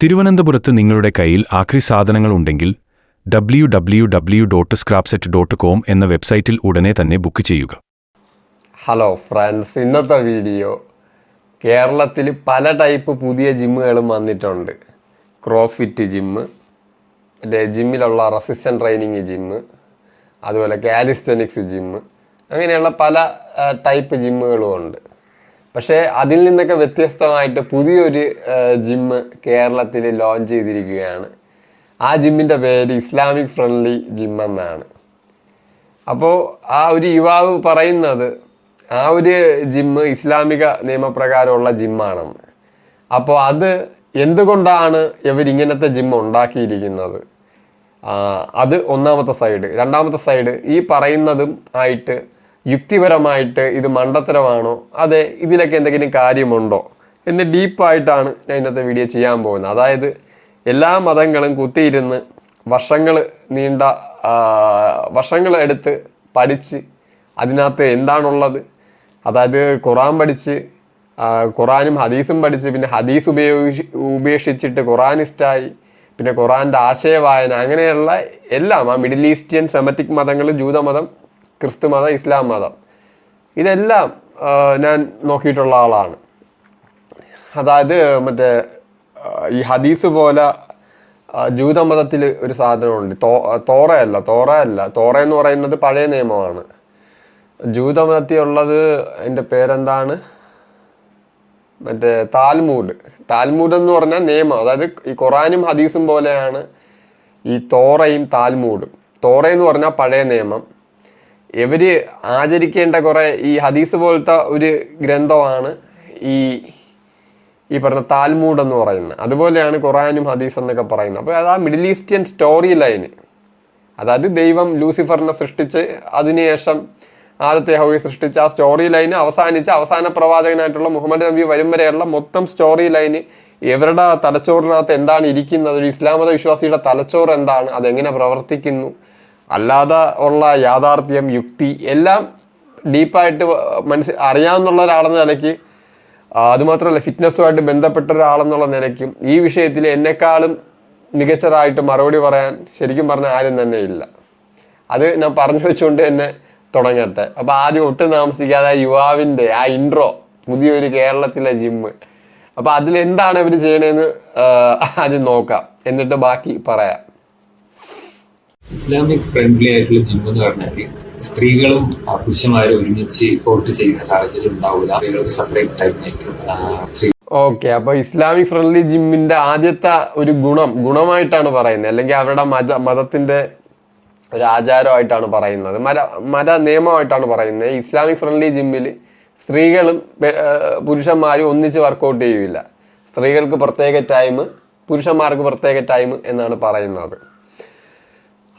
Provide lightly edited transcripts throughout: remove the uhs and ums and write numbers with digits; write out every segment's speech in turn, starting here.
തിരുവനന്തപുരത്ത് നിങ്ങളുടെ കയ്യിൽ ആക്രി സാധനങ്ങൾ ഉണ്ടെങ്കിൽ www.scrapset.com എന്ന വെബ്സൈറ്റിൽ ഉടനെ തന്നെ ബുക്ക് ചെയ്യുക. ഹലോ ഫ്രണ്ട്സ്, ഇന്നത്തെ വീഡിയോ കേരളത്തിൽ പല ടൈപ്പ് പുതിയ ജിമ്മുകളും വന്നിട്ടുണ്ട്. ക്രോസ്ഫിറ്റ് ജിമ്മ്, ജിമ്മിലുള്ള റെസിസ്റ്റൻറ്റ് ട്രെയിനിങ് ജിമ്മ്, അതുപോലെ കാലിസ്റ്റനിക്സ് ജിമ്മ്, അങ്ങനെയുള്ള പല ടൈപ്പ് ജിമ്മുകളും ഉണ്ട്. പക്ഷേ അതിൽ നിന്നൊക്കെ വ്യത്യസ്തമായിട്ട് പുതിയൊരു ജിമ്മ് കേരളത്തിൽ ലോഞ്ച് ചെയ്തിരിക്കുകയാണ്. ആ ജിമ്മിൻ്റെ പേര് ഇസ്ലാമിക് ഫ്രണ്ട്ലി ജിം എന്നാണ്. അപ്പോൾ ആ ഒരു യുവാവ് പറയുന്നത് ആ ഒരു ജിമ്മ് ഇസ്ലാമിക നിയമപ്രകാരമുള്ള ജിമ്മാണെന്ന്. അപ്പോൾ അത് എന്തുകൊണ്ടാണ് ഇവരിങ്ങനത്തെ ജിമ്മ് ഉണ്ടാക്കിയിരിക്കുന്നത്, അത് ഒന്നാമത്തെ സൈഡ്. രണ്ടാമത്തെ സൈഡ്, ഈ പറയുന്നതും ആയിട്ട് യുക്തിപരമായിട്ട് ഇത് മണ്ടത്തരമാണോ, അതെ ഇതിലൊക്കെ എന്തെങ്കിലും കാര്യമുണ്ടോ എന്ന് ഡീപ്പായിട്ടാണ് ഞാൻ ഇന്നത്തെ വീഡിയോ ചെയ്യാൻ പോകുന്നത്. അതായത് എല്ലാ മതങ്ങളും കുത്തിയിരുന്ന് വർഷങ്ങൾ എടുത്ത് പഠിച്ച് അതിനകത്ത് എന്താണുള്ളത്, അതായത് ഖുറാൻ പഠിച്ച് ഖുറാനും ഹദീസും പഠിച്ച് പിന്നെ ഹദീസ് ഉപേക്ഷിച്ചിട്ട് ഖുറാനിസ്റ്റായി, പിന്നെ ഖുറാൻ്റെ ആശയവായന, അങ്ങനെയുള്ള എല്ലാം ആ മിഡിൽ ഈസ്റ്റ്യൻ സെമറ്റിക് മതങ്ങൾ, ജൂതമതം, ക്രിസ്തു മതം, ഇസ്ലാം മതം, ഇതെല്ലാം ഞാൻ നോക്കിയിട്ടുള്ള ആളാണ്. അതായത് മറ്റേ ഈ ഹദീസ് പോലെ ജൂതമതത്തിൽ ഒരു സാധനമുണ്ട്, തോറ എന്ന് പറയുന്നത് പഴയ നിയമമാണ്. ജൂതമതത്തിൽ ഉള്ളത് അതിൻ്റെ പേരെന്താണ്, മറ്റേ താൽമൂഡ് എന്ന് പറഞ്ഞാൽ നിയമം. അതായത് ഈ ഖുറാനും ഹദീസും പോലെയാണ് ഈ തോറയും താൽമൂഡും. തോറയെന്ന് പറഞ്ഞാൽ പഴയ നിയമം. ഇവര് ആചരിക്കേണ്ട കുറേ ഈ ഹദീസ് പോലത്തെ ഒരു ഗ്രന്ഥമാണ് ഈ പറഞ്ഞ താൽമൂഡ് എന്ന് പറയുന്നത്. അതുപോലെയാണ് ഖുറാനും ഹദീസ് എന്നൊക്കെ പറയുന്നത്. അപ്പോൾ അത് ആ മിഡിൽ ഈസ്റ്റ്യൻ സ്റ്റോറി ലൈന്, അതായത് ദൈവം ലൂസിഫറിനെ സൃഷ്ടിച്ച് അതിനുശേഷം ആദ്യത്തെ യഹോവയെ സൃഷ്ടിച്ച് ആ സ്റ്റോറി ലൈന് അവസാനിച്ച് അവസാന പ്രവാചകനായിട്ടുള്ള മുഹമ്മദ് നബി വരും വരെയുള്ള മൊത്തം സ്റ്റോറി ലൈന്, ഇവരുടെ തലച്ചോറിനകത്ത് എന്താണ് ഇരിക്കുന്നത്, ഒരു ഇസ്ലാം മത വിശ്വാസിയുടെ തലച്ചോറ് എന്താണ്, അതെങ്ങനെ പ്രവർത്തിക്കുന്നു, അല്ലാതെ ഉള്ള യാഥാർത്ഥ്യം, യുക്തി എല്ലാം ഡീപ്പായിട്ട് അറിയാവുന്നുള്ള ഒരാളെന്ന നിലയ്ക്ക്, അതുമാത്രമല്ല ഫിറ്റ്നസ്സുമായിട്ട് ബന്ധപ്പെട്ട ഒരാളെന്നുള്ള നിലയ്ക്കും ഈ വിഷയത്തിൽ എന്നെക്കാളും മികച്ചതായിട്ട് മറുപടി പറയാൻ ശരിക്കും പറഞ്ഞാൽ ആരും തന്നെ ഇല്ല. അത് ഞാൻ പറഞ്ഞു വെച്ചുകൊണ്ട് തന്നെ തുടങ്ങട്ടെ. അപ്പോൾ ആദ്യം ഒട്ടും താമസിക്കാതെ ആ യുവാവിൻ്റെ ആ ഇൻട്രോ, പുതിയൊരു കേരളത്തിലെ ജിമ്മ്, അപ്പോൾ അതിലെന്താണ് ഇവർ ചെയ്യണതെന്ന് ആദ്യം നോക്കാം, എന്നിട്ട് ബാക്കി പറയാം. ഇസ്ലാമിക് ഫ്രണ്ട്ലി ആയിട്ടുള്ള ജിം എന്ന് പറഞ്ഞാൽ സ്ത്രീകളും പുരുഷന്മാരും ഒരുമിച്ച് വർക്ക് ചെയ്യുന്ന സാഹചര്യം ഉണ്ടാവില്ല. സ്ത്രീകൾക്ക് സെപ്പറേറ്റ് ടൈമായിട്ട്. ഓക്കെ, അപ്പൊ ഇസ്ലാമിക് ഫ്രണ്ട്ലി ജിമ്മിന്റെ ആദ്യത്തെ ഒരു ഗുണമായിട്ടാണ് പറയുന്നത്, അല്ലെങ്കിൽ അവരുടെ മതത്തിന്റെ ഒരു ആചാരമായിട്ടാണ് പറയുന്നത്, മത നിയമമായിട്ടാണ് പറയുന്നത്. ഇസ്ലാമിക് ഫ്രണ്ട്ലി ജിമ്മിൽ സ്ത്രീകളും പുരുഷന്മാരും ഒന്നിച്ച് വർക്കൗട്ട് ചെയ്യില്ല. സ്ത്രീകൾക്ക് പ്രത്യേക ടൈം, പുരുഷന്മാർക്ക് പ്രത്യേക ടൈം എന്നാണ് പറയുന്നത്.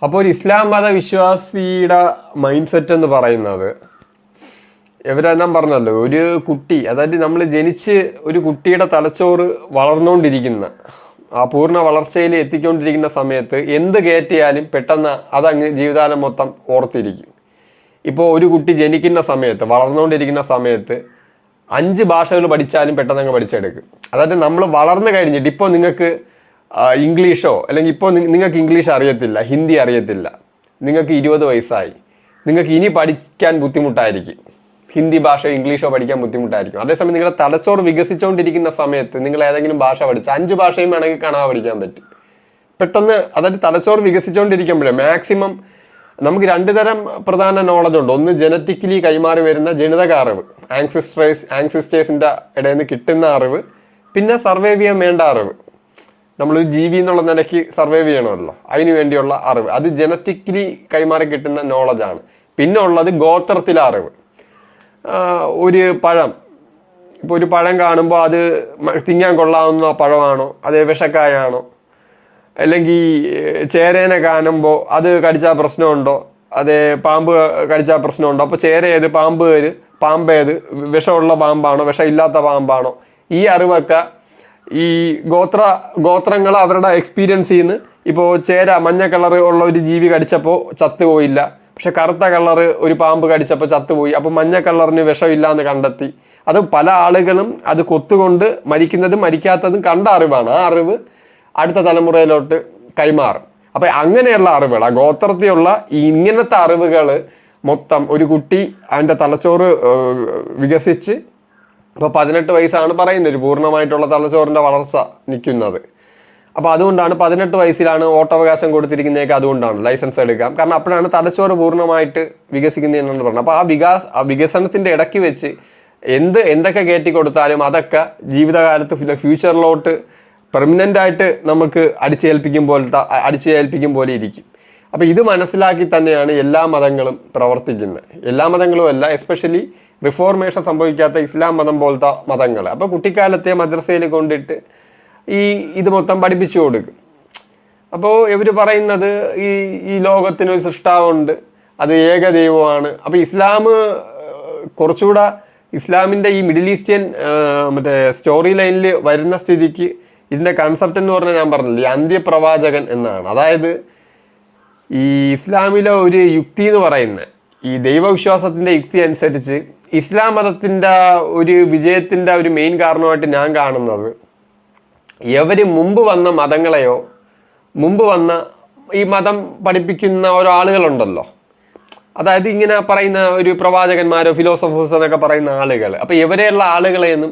അപ്പോൾ ഒരു ഇസ്ലാം മത വിശ്വാസിയുടെ മൈൻഡ് സെറ്റ് എന്ന് പറയുന്നത്, ഇവരെല്ലാം പറഞ്ഞല്ലോ, ഒരു കുട്ടി, അതായത് നമ്മൾ ജനിച്ച് ഒരു കുട്ടിയുടെ തലച്ചോറ് വളർന്നുകൊണ്ടിരിക്കുന്ന, ആ പൂർണ്ണ വളർച്ചയിൽ എത്തിക്കൊണ്ടിരിക്കുന്ന സമയത്ത് എന്ത് കയറ്റിയാലും പെട്ടെന്ന് അതങ്ങ് ജീവിതകാലം മൊത്തം ഓർത്തിരിക്കും. ഇപ്പോൾ ഒരു കുട്ടി ജനിക്കുന്ന സമയത്ത്, വളർന്നുകൊണ്ടിരിക്കുന്ന സമയത്ത് 5 ഭാഷകൾ പഠിച്ചാലും പെട്ടെന്ന് അങ്ങ് പഠിച്ചെടുക്കും. അതായത് നമ്മൾ വളർന്നു കഴിഞ്ഞിട്ട് ഇപ്പോൾ നിങ്ങൾക്ക് ഇംഗ്ലീഷോ, അല്ലെങ്കിൽ ഇപ്പോൾ നിങ്ങൾക്ക് ഇംഗ്ലീഷ് അറിയത്തില്ല, ഹിന്ദി അറിയത്തില്ല, നിങ്ങൾക്ക് 20 വയസ്സായി, നിങ്ങൾക്ക് ഇനി പഠിക്കാൻ ബുദ്ധിമുട്ടായിരിക്കും, ഹിന്ദി ഭാഷയോ ഇംഗ്ലീഷോ പഠിക്കാൻ ബുദ്ധിമുട്ടായിരിക്കും. അതേസമയം നിങ്ങളുടെ തലച്ചോറ് വികസിച്ചുകൊണ്ടിരിക്കുന്ന സമയത്ത് നിങ്ങൾ ഏതെങ്കിലും ഭാഷ പഠിച്ച് 5 ഭാഷയും വേണമെങ്കിൽ കാണാതെ പഠിക്കാൻ പറ്റും പെട്ടെന്ന്. അതായത് തലച്ചോറ് വികസിച്ചുകൊണ്ടിരിക്കുമ്പോഴേ മാക്സിമം നമുക്ക് 2 തരം പ്രധാന നോളജ് ഉണ്ട്. ഒന്ന് ജനറ്റിക്കലി കൈമാറി വരുന്ന ജനിതക അറിവ്, ആങ്സിസ്റ്റേഴ്സിൻ്റെ ഇടയിൽ നിന്ന് കിട്ടുന്ന അറിവ്, പിന്നെ സർവൈവ് ചെയ്യാൻ വേണ്ട അറിവ്, നമ്മളൊരു ജീവി എന്നുള്ള നിലയ്ക്ക് സർവൈവ് ചെയ്യണമല്ലോ, അതിന് വേണ്ടിയുള്ള അറിവ്, അത് ജനറ്റിക്കലി കൈമാറി കിട്ടുന്ന നോളജാണ്. പിന്നെ ഉള്ളത് ഗോത്രത്തിലെ അറിവ്. ഒരു പഴം, ഇപ്പോൾ ഒരു പഴം കാണുമ്പോൾ അത് തിന്നാൻ കൊള്ളാവുന്ന പഴമാണോ, അത് വിഷക്കായാണോ, അല്ലെങ്കിൽ ചേരേനെ കാണുമ്പോൾ അത് കടിച്ചാൽ പ്രശ്നമുണ്ടോ, അതേ പാമ്പ് കടിച്ചാൽ പ്രശ്നമുണ്ടോ, അപ്പോൾ ചേര ഏത്, പാമ്പ് ഏത്, വിഷമുള്ള പാമ്പാണോ വിഷമില്ലാത്ത പാമ്പാണോ, ഈ അറിവൊക്കെ ഈ ഗോത്രങ്ങൾ അവരുടെ എക്സ്പീരിയൻസിൽ നിന്ന്. ഇപ്പോൾ ചേര മഞ്ഞ കളർ ഉള്ള ഒരു ജീവി കടിച്ചപ്പോൾ ചത്തുപോയില്ല, പക്ഷെ കറുത്ത കളറ് ഒരു പാമ്പ് കടിച്ചപ്പോൾ ചത്തുപോയി. അപ്പോൾ മഞ്ഞ കളറിന് വിഷമില്ല എന്ന് കണ്ടെത്തി. അത് പല ആളുകളും അത് കൊത്തുകൊണ്ട് മരിക്കുന്നതും മരിക്കാത്തതും കണ്ട അറിവാണ്. ആ അറിവ് അടുത്ത തലമുറയിലോട്ട് കൈമാറും. അപ്പം അങ്ങനെയുള്ള അറിവുകൾ, ആ ഗോത്രത്തിലുള്ള ഇങ്ങനത്തെ അറിവുകൾ മൊത്തം ഒരു കുട്ടി അവൻ്റെ തലച്ചോറ് വികസിച്ച് ഇപ്പോൾ 18 വയസ്സാണ് പറയുന്നത് ഒരു പൂർണ്ണമായിട്ടുള്ള തലച്ചോറിൻ്റെ വളർച്ച നിൽക്കുന്നത്. അപ്പോൾ അതുകൊണ്ടാണ് 18 വയസ്സിലാണ് വോട്ടവകാശം കൊടുത്തിരിക്കുന്നതൊക്കെ. അതുകൊണ്ടാണ് ലൈസൻസ് എടുക്കാം, കാരണം അപ്പോഴാണ് തലച്ചോറ് പൂർണ്ണമായിട്ട് വികസിക്കുന്നതെന്നാണ് പറഞ്ഞത്. അപ്പോൾ ആ വികസനത്തിൻ്റെ ഇടയ്ക്ക് വെച്ച് എന്തൊക്കെ കയറ്റി കൊടുത്താലും അതൊക്കെ ജീവിതകാലത്ത് ഫ്യൂച്ചറിലോട്ട് പെർമനൻ്റ് ആയിട്ട് നമുക്ക് അടിച്ചേൽപ്പിക്കും പോലെ ഇരിക്കും. അപ്പോൾ ഇത് മനസ്സിലാക്കി തന്നെയാണ് എല്ലാ മതങ്ങളും പ്രവർത്തിക്കുന്നത്. എല്ലാ മതങ്ങളും അല്ല, എസ്പെഷ്യലി റിഫോർമേഷൻ സംഭവിക്കാത്ത ഇസ്ലാം മതം പോലത്തെ മതങ്ങൾ. അപ്പോൾ കുട്ടിക്കാലത്തെ മദ്രസയിൽ കൊണ്ടിട്ട് ഇത് മൊത്തം പഠിപ്പിച്ചു കൊടുക്കും. അപ്പോൾ ഇവർ പറയുന്നത് ഈ ലോകത്തിനൊരു സൃഷ്ടാവുണ്ട്, അത് ഏകദൈവമാണ്. അപ്പോൾ ഇസ്ലാം കുറച്ചുകൂടെ ഇസ്ലാമിൻ്റെ ഈ മിഡിൽ ഈസ്റ്റേൺ സ്റ്റോറി ലൈനിൽ വരുന്ന സ്ഥിതിക്ക് ഇതിൻ്റെ കൺസെപ്റ്റ് എന്ന് പറഞ്ഞാൽ ഞാൻ പറഞ്ഞില്ല, ഈ അന്ത്യപ്രവാചകൻ എന്നാണ്. അതായത് ഈ ഇസ്ലാമിലെ ഒരു യുക്തി എന്ന് പറയുന്നത്, ഈ ദൈവവിശ്വാസത്തിൻ്റെ യുക്തി അനുസരിച്ച് ഇസ്ലാം മതത്തിൻ്റെ ഒരു വിജയത്തിൻ്റെ ഒരു മെയിൻ കാരണമായിട്ട് ഞാൻ കാണുന്നത്, ഇവർ മുമ്പ് വന്ന മതങ്ങളെയോ മുമ്പ് വന്ന ഈ മതം പഠിപ്പിക്കുന്ന ഓരോ ആളുകളുണ്ടല്ലോ, അതായത് ഇങ്ങനെ പറയുന്ന ഒരു പ്രവാചകന്മാരോ ഫിലോസഫേഴ്സ് എന്നൊക്കെ പറയുന്ന ആളുകൾ, അപ്പോൾ ഇവരെയുള്ള ആളുകളെയൊന്നും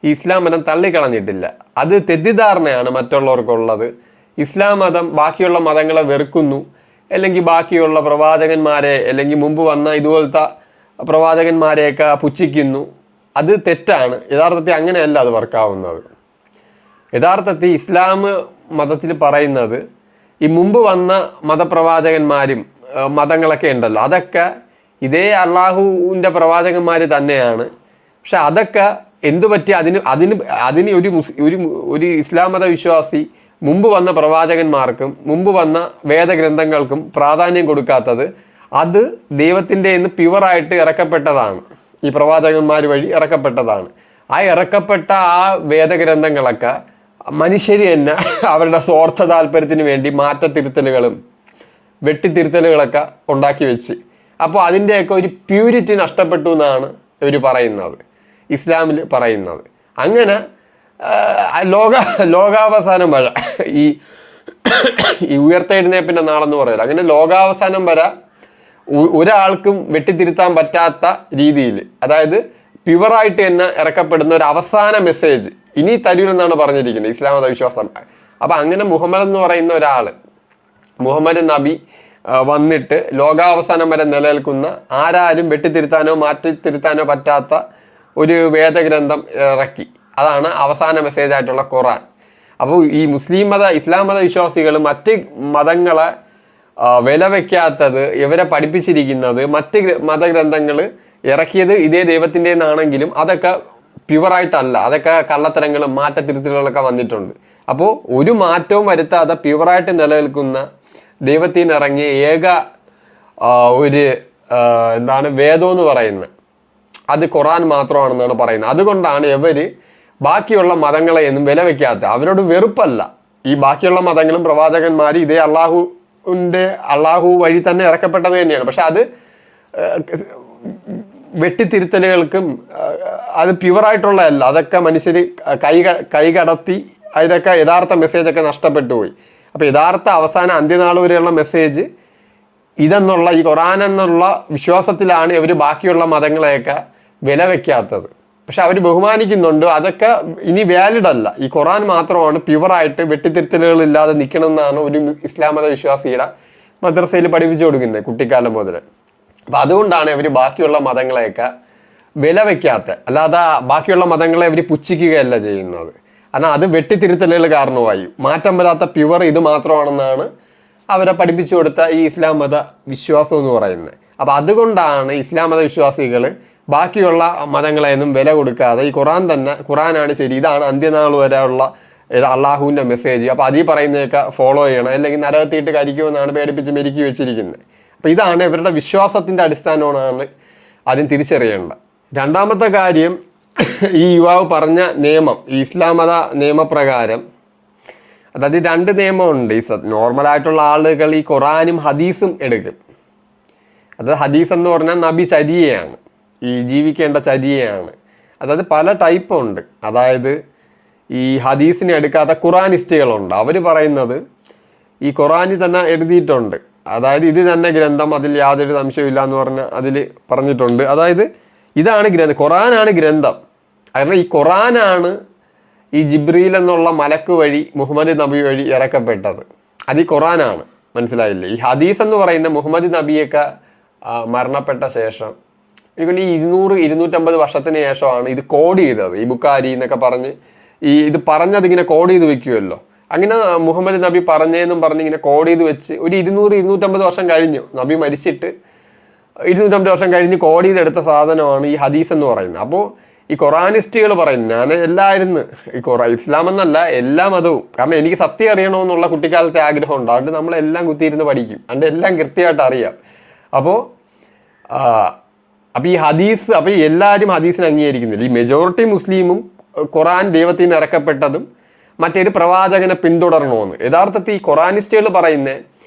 ഈ ഇസ്ലാം മതം തള്ളിക്കളഞ്ഞിട്ടില്ല. അത് തെറ്റിദ്ധാരണയാണ് മറ്റുള്ളവർക്കുള്ളത്. ഇസ്ലാം മതം ബാക്കിയുള്ള മതങ്ങളെ വെറുക്കുന്നു, അല്ലെങ്കിൽ ബാക്കിയുള്ള പ്രവാചകന്മാരെ അല്ലെങ്കിൽ മുമ്പ് വന്ന ഇതുപോലത്തെ പ്രവാചകന്മാരെയൊക്കെ പുച്ഛിക്കുന്നു. അത് തെറ്റാണ്. യഥാർത്ഥത്തിൽ അങ്ങനെയല്ല അത് വർക്കാവുന്നത്. യഥാർത്ഥത്തിൽ ഇസ്ലാം മതത്തിൽ പറയുന്നത് ഈ മുമ്പ് വന്ന മതപ്രവാചകന്മാരും മതങ്ങളൊക്കെ ഉണ്ടല്ലോ, അതൊക്കെ ഇതേ അള്ളാഹുവിൻ്റെ പ്രവാചകന്മാർ തന്നെയാണ്. പക്ഷെ അതൊക്കെ എന്തുപറ്റി അതിന് ഒരു ഇസ്ലാം മത വിശ്വാസി മുമ്പ് വന്ന പ്രവാചകന്മാർക്കും മുമ്പ് വന്ന വേദഗ്രന്ഥങ്ങൾക്കും പ്രാധാന്യം കൊടുക്കാത്തത്, അത് ദൈവത്തിൻ്റെ നിന്ന് പ്യുവറായിട്ട് ഇറക്കപ്പെട്ടതാണ്, ഈ പ്രവാചകന്മാർ വഴി ഇറക്കപ്പെട്ടതാണ്. ആ ഇറക്കപ്പെട്ട ആ വേദഗ്രന്ഥങ്ങളൊക്കെ മനുഷ്യർ തന്നെ അവരുടെ സ്വാർത്ഥ താല്പര്യത്തിന് വേണ്ടി മാറ്റത്തിരുത്തലുകളും വെട്ടിത്തിരുത്തലുകളൊക്കെ ഉണ്ടാക്കി വെച്ച്, അപ്പോൾ അതിൻ്റെയൊക്കെ ഒരു പ്യൂരിറ്റി നഷ്ടപ്പെട്ടു എന്നാണ് ഇവർ പറയുന്നത്, ഇസ്ലാമിൽ പറയുന്നത്. അങ്ങനെ ലോകാവസാനം വരെ ഈ ഉയർത്തെഴുന്നേപ്പിൻ്റെ നാളെന്ന് പറയുന്നത്, അങ്ങനെ ലോകാവസാനം വരെ ഒരാൾക്കും വെട്ടിത്തിരുത്താൻ പറ്റാത്ത രീതിയിൽ, അതായത് പ്യുവറായിട്ട് തന്നെ ഇറക്കപ്പെടുന്ന ഒരു അവസാന മെസ്സേജ് ഇനി തരൂരെന്നാണ് പറഞ്ഞിരിക്കുന്നത് ഇസ്ലാം മത വിശ്വാസം. അപ്പം അങ്ങനെ മുഹമ്മദ് എന്ന് പറയുന്ന ഒരാൾ, മുഹമ്മദ് നബി വന്നിട്ട് ലോകാവസാനം വരെ നിലനിൽക്കുന്ന ആരാരും വെട്ടിത്തിരുത്താനോ മാറ്റിത്തിരുത്താനോ പറ്റാത്ത ഒരു വേദഗ്രന്ഥം ഇറക്കി. അതാണ് അവസാന മെസ്സേജ് ആയിട്ടുള്ള ഖുർആൻ. അപ്പോൾ ഈ ഇസ്ലാം മത വിശ്വാസികൾ മറ്റ് മതങ്ങളെ വില വയ്ക്കാത്തത്, ഇവരെ പഠിപ്പിച്ചിരിക്കുന്നത് മറ്റ് മതഗ്രന്ഥങ്ങൾ ഇറക്കിയത് ഇതേ ദൈവത്തിൻ്റെ നിന്നാണെങ്കിലും അതൊക്കെ പ്യുവറായിട്ടല്ല, അതൊക്കെ കള്ളത്തരങ്ങളും മാറ്റത്തിരുത്തലുകളൊക്കെ വന്നിട്ടുണ്ട്. അപ്പോൾ ഒരു മാറ്റവും വരുത്താതെ പ്യുവറായിട്ട് നിലനിൽക്കുന്ന ദൈവത്തിൽ നിന്ന് ഇറങ്ങിയ ഏക ഒരു വേദം എന്ന് പറയുന്നത് അത് ഖുർആൻ മാത്രമാണെന്നാണ് പറയുന്നത്. അതുകൊണ്ടാണ് ഇവർ ബാക്കിയുള്ള മതങ്ങളെയൊന്നും വില വയ്ക്കാത്ത, അവരോട് വെറുപ്പല്ല. ഈ ബാക്കിയുള്ള മതങ്ങളും പ്രവാചകന്മാരും ഇതേ അള്ളാഹു വഴി തന്നെ ഇറക്കപ്പെട്ടത് തന്നെയാണ്. പക്ഷെ അത് വെട്ടിത്തിരുത്തലുകൾക്കും അത് പ്യുവറായിട്ടുള്ളതല്ല, അതൊക്കെ മനുഷ്യർ കൈകടത്തി അതിലൊക്കെ യഥാർത്ഥ മെസ്സേജൊക്കെ നഷ്ടപ്പെട്ടു പോയി. അപ്പോൾ യഥാർത്ഥ അവസാന അന്ത്യനാൾ വരെയുള്ള മെസ്സേജ് ഇതെന്നുള്ള ഈ ഖുർആൻ എന്നുള്ള വിശ്വാസത്തിലാണ് ഇവർ ബാക്കിയുള്ള മതങ്ങളെയൊക്കെ വില വയ്ക്കാത്തത്. പക്ഷെ അവർ ബഹുമാനിക്കുന്നുണ്ട്, അതൊക്കെ ഇനി വാലിഡ് അല്ല. ഈ ഖുർആൻ മാത്രമാണ് പ്യുവറായിട്ട് വെട്ടിത്തിരുത്തലുകളില്ലാതെ നിൽക്കണമെന്നാണ് ഒരു ഇസ്ലാം മത വിശ്വാസിയുടെ മദ്രസയിൽ പഠിപ്പിച്ചു കൊടുക്കുന്നത് കുട്ടിക്കാലം മുതൽ. അപ്പം അതുകൊണ്ടാണ് ഇവർ ബാക്കിയുള്ള മതങ്ങളെയൊക്കെ വില വയ്ക്കാത്ത, അല്ലാതെ ബാക്കിയുള്ള മതങ്ങളെ അവർ പുച്ഛിക്കുകയല്ല ചെയ്യുന്നത്. കാരണം അത് വെട്ടിത്തിരുത്തലുകൾ കാരണമായി മാറ്റം വരാത്ത പ്യുവർ ഇത് മാത്രമാണെന്നാണ് അവരെ പഠിപ്പിച്ചു കൊടുത്ത ഈ ഇസ്ലാം മത വിശ്വാസം എന്ന് പറയുന്നത്. അപ്പം അതുകൊണ്ടാണ് ഇസ്ലാം മത വിശ്വാസികൾ ബാക്കിയുള്ള മതങ്ങളെയൊന്നും വില കൊടുക്കാതെ ഈ ഖുർആനാണ് ശരി, ഇതാണ് അന്ത്യനാൾ വരെ ഉള്ള അള്ളാഹുവിൻ്റെ മെസ്സേജ്, അപ്പോൾ അതീ പറയുന്നതൊക്കെ ഫോളോ ചെയ്യണം, അല്ലെങ്കിൽ നരകത്തിയിട്ട് കരിക്കുമെന്നാണ് പേടിപ്പിച്ച് മെരുക്കി വെച്ചിരിക്കുന്നത്. അപ്പോൾ ഇതാണ് ഇവരുടെ വിശ്വാസത്തിൻ്റെ അടിസ്ഥാനമാണ് ആദ്യം തിരിച്ചറിയേണ്ടത്. രണ്ടാമത്തെ കാര്യം, ഈ യുവാവ് പറഞ്ഞ നിയമം, ഈ ഇസ്ലാം മത നിയമപ്രകാരം, അതായത് 2 നിയമമുണ്ട്. ഈ നോർമലായിട്ടുള്ള ആളുകൾ ഈ ഖുറാനും ഹദീസും എടുക്കും. അത് ഹദീസ് എന്ന് പറഞ്ഞാൽ നബി ചര്യയാണ്, ഈ ജീവിക്കേണ്ട ചര്യയാണ്. അതായത് പല ടൈപ്പുണ്ട്. അതായത് ഈ ഹദീസിനെ എടുക്കാത്ത ഖുറാനിസ്റ്റുകളുണ്ട്. അവർ പറയുന്നത് ഈ ഖുറാനിൽ തന്നെ എഴുതിയിട്ടുണ്ട്, അതായത് ഇത് തന്നെ ഗ്രന്ഥം, അതിൽ യാതൊരു സംശയമില്ല എന്ന് പറഞ്ഞ് അതിൽ പറഞ്ഞിട്ടുണ്ട്. അതായത് ഇതാണ് ഗ്രന്ഥം, ഖുറാനാണ് ഗ്രന്ഥം. കാരണം ഈ ഖുറാനാണ് ഈ ജിബ്രീൽ എന്നുള്ള മലക്ക് വഴി മുഹമ്മദ് നബി വഴി ഇറക്കപ്പെട്ടത്. അത് ഈ ഖുറാനാണ്, മനസ്സിലായില്ലേ? ഈ ഹദീസ് എന്ന് പറയുന്ന മുഹമ്മദ് നബിയൊക്കെ മരണപ്പെട്ട ശേഷം എനിക്കൊണ്ട് ഈ 200-250 വർഷത്തിന് ശേഷമാണ് ഇത് കോഡ് ചെയ്തത്. ഈ ബുക്കാരി എന്നൊക്കെ പറഞ്ഞ് ഇത് പറഞ്ഞത് ഇങ്ങനെ കോഡ് ചെയ്ത് വെക്കുമല്ലോ. അങ്ങനെ മുഹമ്മദ് നബി പറഞ്ഞതെന്നും പറഞ്ഞ് ഇങ്ങനെ കോഡ് ചെയ്ത് വെച്ച് ഒരു 200-250 വർഷം കഴിഞ്ഞു, നബി മരിച്ചിട്ട് 250 വർഷം കഴിഞ്ഞ് കോഡ് ചെയ്തെടുത്ത സാധനമാണ് ഈ ഹദീസ് എന്ന് പറയുന്നത്. അപ്പോൾ ഈ ഖുറാനിസ്റ്റുകൾ പറയുന്നു, ഞാൻ എല്ലായിരുന്നു ഈ ഇസ്ലാം എന്നല്ല എല്ലാ മതവും, കാരണം എനിക്ക് സത്യം അറിയണമെന്നുള്ള കുട്ടിക്കാലത്തെ ആഗ്രഹം ഉണ്ട്. അതുകൊണ്ട് നമ്മളെല്ലാം കുത്തിയിരുന്ന് പഠിക്കും, അതുകൊണ്ട് എല്ലാം കൃത്യമായിട്ട് അറിയാം. അപ്പോൾ ഈ ഹദീസ്, അപ്പോൾ എല്ലാവരും ഹദീസിനെ അംഗീകരിക്കുന്നില്ല. ഈ മെജോറിറ്റി മുസ്ലിമും ഖുറാൻ ദൈവത്തിൽ നിന്ന് ഇറക്കപ്പെട്ടതും മറ്റൊരു പ്രവാചകനെ പിന്തുടരണമെന്ന്. യഥാർത്ഥത്തിൽ ഈ ഖുറാനിസ്റ്റുകൾ പറയുന്നത്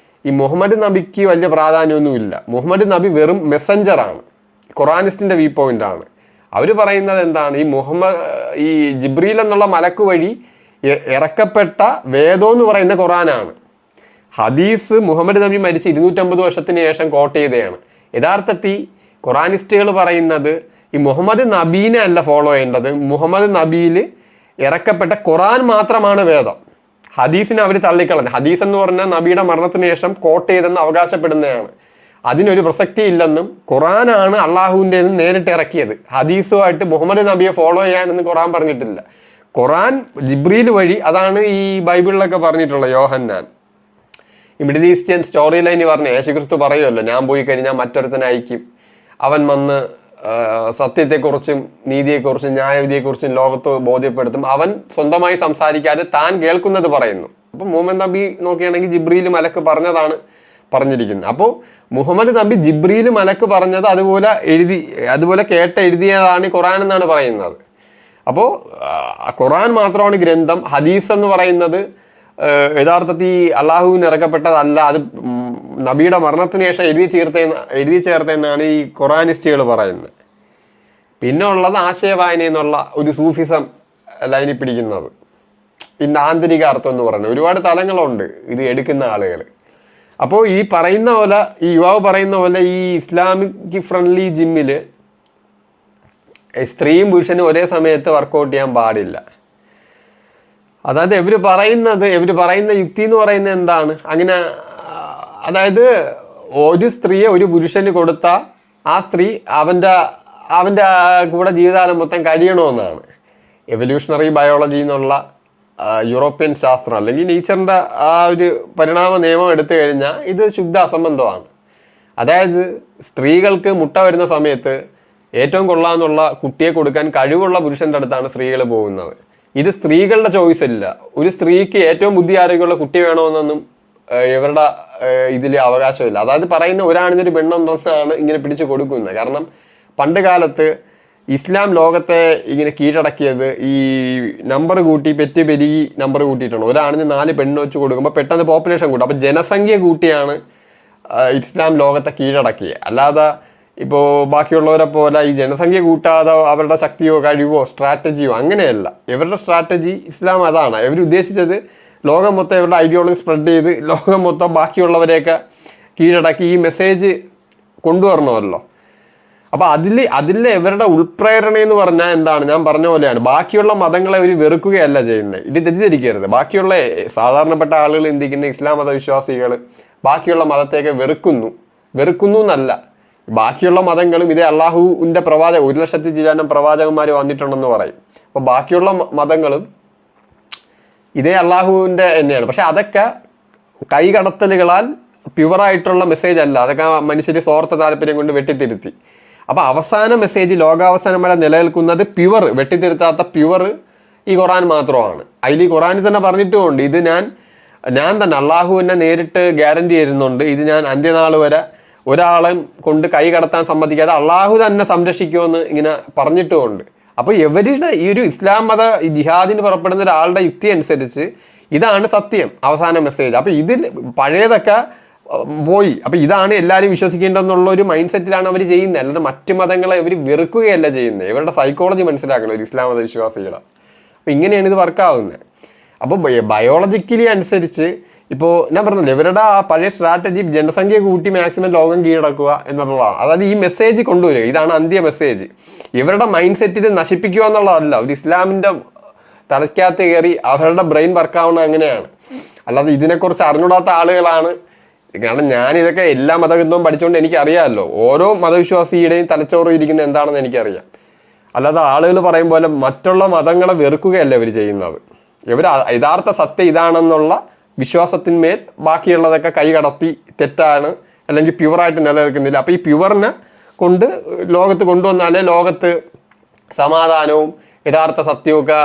ഈ മുഹമ്മദ് നബിക്ക് വലിയ പ്രാധാന്യമൊന്നുമില്ല, മുഹമ്മദ് നബി വെറും മെസ്സഞ്ചറാണ്. ഖുറാനിസ്റ്റിന്റെ വ്യൂ പോയിന്റ് ആണ്. അവർ പറയുന്നത് എന്താണ്, ഈ ജിബ്രീൽ എന്നുള്ള മലക്ക് വഴി ഇറക്കപ്പെട്ട വേദം എന്ന് പറയുന്ന ഖുറാനാണ്. ഹദീസ് മുഹമ്മദ് നബി മരിച്ച് 250 വർഷത്തിന് ശേഷം കോട്ട് ചെയ്തതാണ്. യഥാർത്ഥത്തിൽ ഖുറാനിസ്റ്റുകൾ പറയുന്നത് ഈ മുഹമ്മദ് നബീനെ അല്ല ഫോളോ ചെയ്യേണ്ടത്, മുഹമ്മദ് നബിയിൽ ഇറക്കപ്പെട്ട ഖുറാൻ മാത്രമാണ് വേദം. ഹദീസിനെ അവർ തള്ളിക്കളഞ്ഞു. ഹദീസ് എന്ന് പറഞ്ഞാൽ നബിയുടെ മരണത്തിന് ശേഷം കോട്ട് ചെയ്തെന്ന് അവകാശപ്പെടുന്നതാണ്. അതിനൊരു പ്രസക്തി ഇല്ലെന്നും ഖുറാനാണ് അള്ളാഹുവിൻ്റെ നേരിട്ട് ഇറക്കിയത്. ഹദീസുമായിട്ട് മുഹമ്മദ് നബിയെ ഫോളോ ചെയ്യാനെന്ന് ഖുറാൻ പറഞ്ഞിട്ടില്ല. ഖുറാൻ ജിബ്രീൽ വഴി, അതാണ് ഈ ബൈബിളിലൊക്കെ പറഞ്ഞിട്ടുള്ളത്. യോഹന്നാൻ ഈ മിഡിൽ ഈസ്റ്റേൺ സ്റ്റോറി ലൈന് പറഞ്ഞ യേശുക്രിസ്തു പറയുമല്ലോ, ഞാൻ പോയി കഴിഞ്ഞാൽ മറ്റൊരുത്തനെ അയക്കും, അവൻ വന്ന് സത്യത്തെക്കുറിച്ചും നീതിയെക്കുറിച്ചും ന്യായവിധിയെക്കുറിച്ചും ലോകത്ത് ബോധ്യപ്പെടുത്തും. അവൻ സ്വന്തമായി സംസാരിക്കാതെ താൻ കേൾക്കുന്നത് പറയുന്നു. അപ്പം മുഹമ്മദ് നബി നോക്കുകയാണെങ്കിൽ ജിബ്രീൽ മലക്ക് പറഞ്ഞതാണ് പറഞ്ഞിരിക്കുന്നത്. അപ്പോൾ മുഹമ്മദ് നബി ജിബ്രീൽ മലക്ക് പറഞ്ഞത് അതുപോലെ എഴുതിയതാണ് ഖുറാൻ എന്നാണ് പറയുന്നത്. അപ്പോൾ ഖുറാൻ മാത്രമാണ് ഗ്രന്ഥം. ഹദീസ് എന്ന് പറയുന്നത് യഥാർത്ഥത്തിൽ അള്ളാഹുവിന് ഇറക്കപ്പെട്ടതല്ല, അത് നബിയുടെ മരണത്തിന് ശേഷം എഴുതി ചേർത്തെന്നാണ് ഈ ഖുറാനിസ്റ്റുകൾ പറയുന്നത്. പിന്നെ ഉള്ളത് ആശയവായന എന്നുള്ള ഒരു സൂഫിസം ലൈനിൽ പിടിക്കുന്നത്, പിന്നെ ആന്തരിക അർത്ഥം എന്ന് പറയുന്നത് ഒരുപാട് തലങ്ങളുണ്ട് ഇത് എടുക്കുന്ന ആളുകൾ. അപ്പോൾ ഈ പറയുന്ന പോലെ, ഈ യുവാവ് പറയുന്ന പോലെ ഈ ഇസ്ലാമിക് ഫ്രണ്ട്ലി ജിമ്മിൽ സ്ത്രീയും പുരുഷനും ഒരേ സമയത്ത് വർക്കൗട്ട് ചെയ്യാൻ പാടില്ല. അതായത് ഇവർ പറയുന്ന യുക്തി എന്ന് പറയുന്നത് എന്താണ്, അങ്ങനെ അതായത് ഒരു സ്ത്രീയെ ഒരു പുരുഷന് കൊടുത്താൽ ആ സ്ത്രീ അവൻ്റെ കൂടെ ജീവിതകാലം മൊത്തം കഴിയണമെന്നാണ്. എവല്യൂഷണറി ബയോളജി എന്നുള്ള യൂറോപ്യൻ ശാസ്ത്രം അല്ലെങ്കിൽ നേച്ചറിൻ്റെ ആ ഒരു പരിണാമ നിയമം എടുത്തു കഴിഞ്ഞാൽ ഇത് ശുദ്ധ അസംബന്ധമാണ്. അതായത് സ്ത്രീകൾക്ക് മുട്ട വരുന്ന സമയത്ത് ഏറ്റവും കൊള്ളാമെന്നുള്ള കുട്ടിയെ കൊടുക്കാൻ കഴിവുള്ള പുരുഷൻ്റെ അടുത്താണ് സ്ത്രീകൾ പോകുന്നത്. ഇത് സ്ത്രീകളുടെ ചോയ്സ് അല്ല. ഒരു സ്ത്രീക്ക് ഏറ്റവും ബുദ്ധി ആരോഗ്യമുള്ള കുട്ടി വേണമെന്നൊന്നും ഇവരുടെ ഇതിൽ അവകാശമില്ല. അതായത് പറയുന്ന ഒരാണിനൊരു പെണ്ണുണ്ടെന്നാണ് ഇങ്ങനെ പിടിച്ചു കൊടുക്കുന്നത്. കാരണം പണ്ട് കാലത്ത് ഇസ്ലാം ലോകത്തെ ഇങ്ങനെ കീഴടക്കിയത് ഈ നമ്പർ കൂട്ടി പെരുകി നമ്പർ കൂട്ടിയിട്ടാണ്. ഒരാണിന് 4 പെണ്ണ് വെച്ച് കൊടുക്കുമ്പോൾ പെട്ടെന്ന് പോപ്പുലേഷൻ കൂട്ടും. അപ്പം ജനസംഖ്യ കൂട്ടിയാണ് ഇസ്ലാം ലോകത്തെ കീഴടക്കിയത്. അല്ലാതെ ഇപ്പോൾ ബാക്കിയുള്ളവരെ പോലെ ഈ ജനസംഖ്യ കൂട്ടാതെ അവരുടെ ശക്തിയോ കഴിവോ സ്ട്രാറ്റജിയോ അങ്ങനെയല്ല. ഇവരുടെ സ്ട്രാറ്റജി ഇസ്ലാം അതാണ്. ഇവർ ഉദ്ദേശിച്ചത് ലോകം മൊത്തം ഇവരുടെ ഐഡിയോളജി സ്പ്രെഡ് ചെയ്ത് ലോകം മൊത്തം ബാക്കിയുള്ളവരെയൊക്കെ കീഴടക്കി ഈ മെസ്സേജ് കൊണ്ടുവരണമല്ലോ. അപ്പോൾ അതിൽ ഇവരുടെ ഉൾപ്രേരണ എന്ന് പറഞ്ഞാൽ എന്താണ്, ഞാൻ പറഞ്ഞ പോലെയാണ്. ബാക്കിയുള്ള മതങ്ങളെ അവർ വെറുക്കുകയല്ല ചെയ്യുന്നത്. ഇത് തെറ്റിദ്ധരിക്കരുത്. ബാക്കിയുള്ള സാധാരണപ്പെട്ട ആളുകൾ ചിന്തിക്കുന്ന ഇസ്ലാം മതവിശ്വാസികൾ ബാക്കിയുള്ള മതത്തെയൊക്കെ വെറുക്കുന്നു എന്നല്ല. ബാക്കിയുള്ള മതങ്ങളും ഇതേ അള്ളാഹുവിൻ്റെ 1,00,000 ചില്ലാനം പ്രവാചകന്മാർ വന്നിട്ടുണ്ടെന്ന് പറയും. അപ്പോൾ ബാക്കിയുള്ള മതങ്ങളും ഇതേ അള്ളാഹുവിൻ്റെ തന്നെയാണ്. പക്ഷെ അതൊക്കെ കൈകടത്തലുകളാൽ പ്യുവറായിട്ടുള്ള മെസ്സേജ് അല്ല. അതൊക്കെ മനുഷ്യർ സ്വാർത്ഥ താല്പര്യം കൊണ്ട് വെട്ടിത്തിരുത്തി. അപ്പോൾ അവസാന മെസ്സേജ് ലോകാവസാനം വരെ നിലനിൽക്കുന്നത് വെട്ടിത്തിരുത്താത്ത പ്യുവർ ഈ ഖുറാൻ മാത്രമാണ്. അതിൽ ഈ ഖുറാനിൽ തന്നെ പറഞ്ഞിട്ടുമുണ്ട്, ഇത് ഞാൻ തന്നെ അള്ളാഹു എന്നെ നേരിട്ട് ഗ്യാരണ്ടി തരുന്നുണ്ട്, ഇത് ഞാൻ അന്ത്യനാൾ വരെ ഒരാളെ കൊണ്ട് കൈ കടത്താൻ സമ്മതിക്കാതെ അള്ളാഹു തന്നെ സംരക്ഷിക്കുമെന്ന് ഇങ്ങനെ പറഞ്ഞിട്ടുമുണ്ട്. അപ്പോൾ ഇവരുടെ ഈ ഒരു ഇസ്ലാം മത ജിഹാദിന് പുറപ്പെടുന്ന ഒരാളുടെ യുക്തി അനുസരിച്ച് ഇതാണ് സത്യം, അവസാന മെസ്സേജ്. അപ്പോൾ ഇതിൽ പഴയതൊക്കെ പോയി. അപ്പോൾ ഇതാണ് എല്ലാവരും വിശ്വസിക്കേണ്ടതെന്നുള്ള ഒരു മൈൻഡ് സെറ്റിലാണ് അവർ ചെയ്യുന്നത്. അല്ലാതെ മറ്റു മതങ്ങളെ ഇവർ വെറുക്കുകയല്ല ചെയ്യുന്നത്. ഇവരുടെ സൈക്കോളജി മനസ്സിലാക്കണം ഒരു ഇസ്ലാം മത വിശ്വാസികളെ. അപ്പോൾ ഇങ്ങനെയാണ് ഇത് വർക്കാവുന്നത്. അപ്പോൾ ബയോളജിക്കലി അനുസരിച്ച് ഇപ്പോൾ ഞാൻ പറഞ്ഞില്ലേ, ഇവരുടെ ആ പഴയ സ്ട്രാറ്റജി ജനസംഖ്യ കൂട്ടി മാക്സിമം ലോകം കീഴടക്കുക എന്നുള്ളതാണ്. അതായത് ഈ മെസ്സേജ് കൊണ്ടുവരിക, ഇതാണ് അന്ത്യ മെസ്സേജ്. ഇവരുടെ മൈൻഡ് സെറ്റിൽ നശിപ്പിക്കുക എന്നുള്ളതല്ല. ഒരു ഇസ്ലാമിൻ്റെ തലയ്ക്കകത്ത് കയറി അവരുടെ ബ്രെയിൻ വർക്കാവുന്നത് അങ്ങനെയാണ്. അല്ലാതെ ഇതിനെക്കുറിച്ച് അറിഞ്ഞൂടാത്ത ആളുകളാണ്. കാരണം ഞാനിതൊക്കെ എല്ലാ മതഗ്രന്ഥവും പഠിച്ചുകൊണ്ട് എനിക്കറിയാമല്ലോ, ഓരോ മതവിശ്വാസിയുടെയും തലച്ചോറ് ഇരിക്കുന്നത് എന്താണെന്ന് എനിക്കറിയാം. അല്ലാതെ ആളുകൾ പറയും പോലെ മറ്റുള്ള മതങ്ങളെ വെറുക്കുകയല്ല ഇവർ ചെയ്യുന്നത്. ഇവർ യഥാർത്ഥ സത്യം ഇതാണെന്നുള്ള വിശ്വാസത്തിന്മേൽ ബാക്കിയുള്ളതൊക്കെ കൈകടത്തി തെറ്റാണ് അല്ലെങ്കിൽ പ്യുവറായിട്ട് നിലനിൽക്കുന്നില്ല. അപ്പോൾ ഈ പ്യുവറിനെ കൊണ്ട് ലോകത്ത് കൊണ്ടുവന്നാലേ ലോകത്ത് സമാധാനവും യഥാർത്ഥ സത്യമൊക്കെ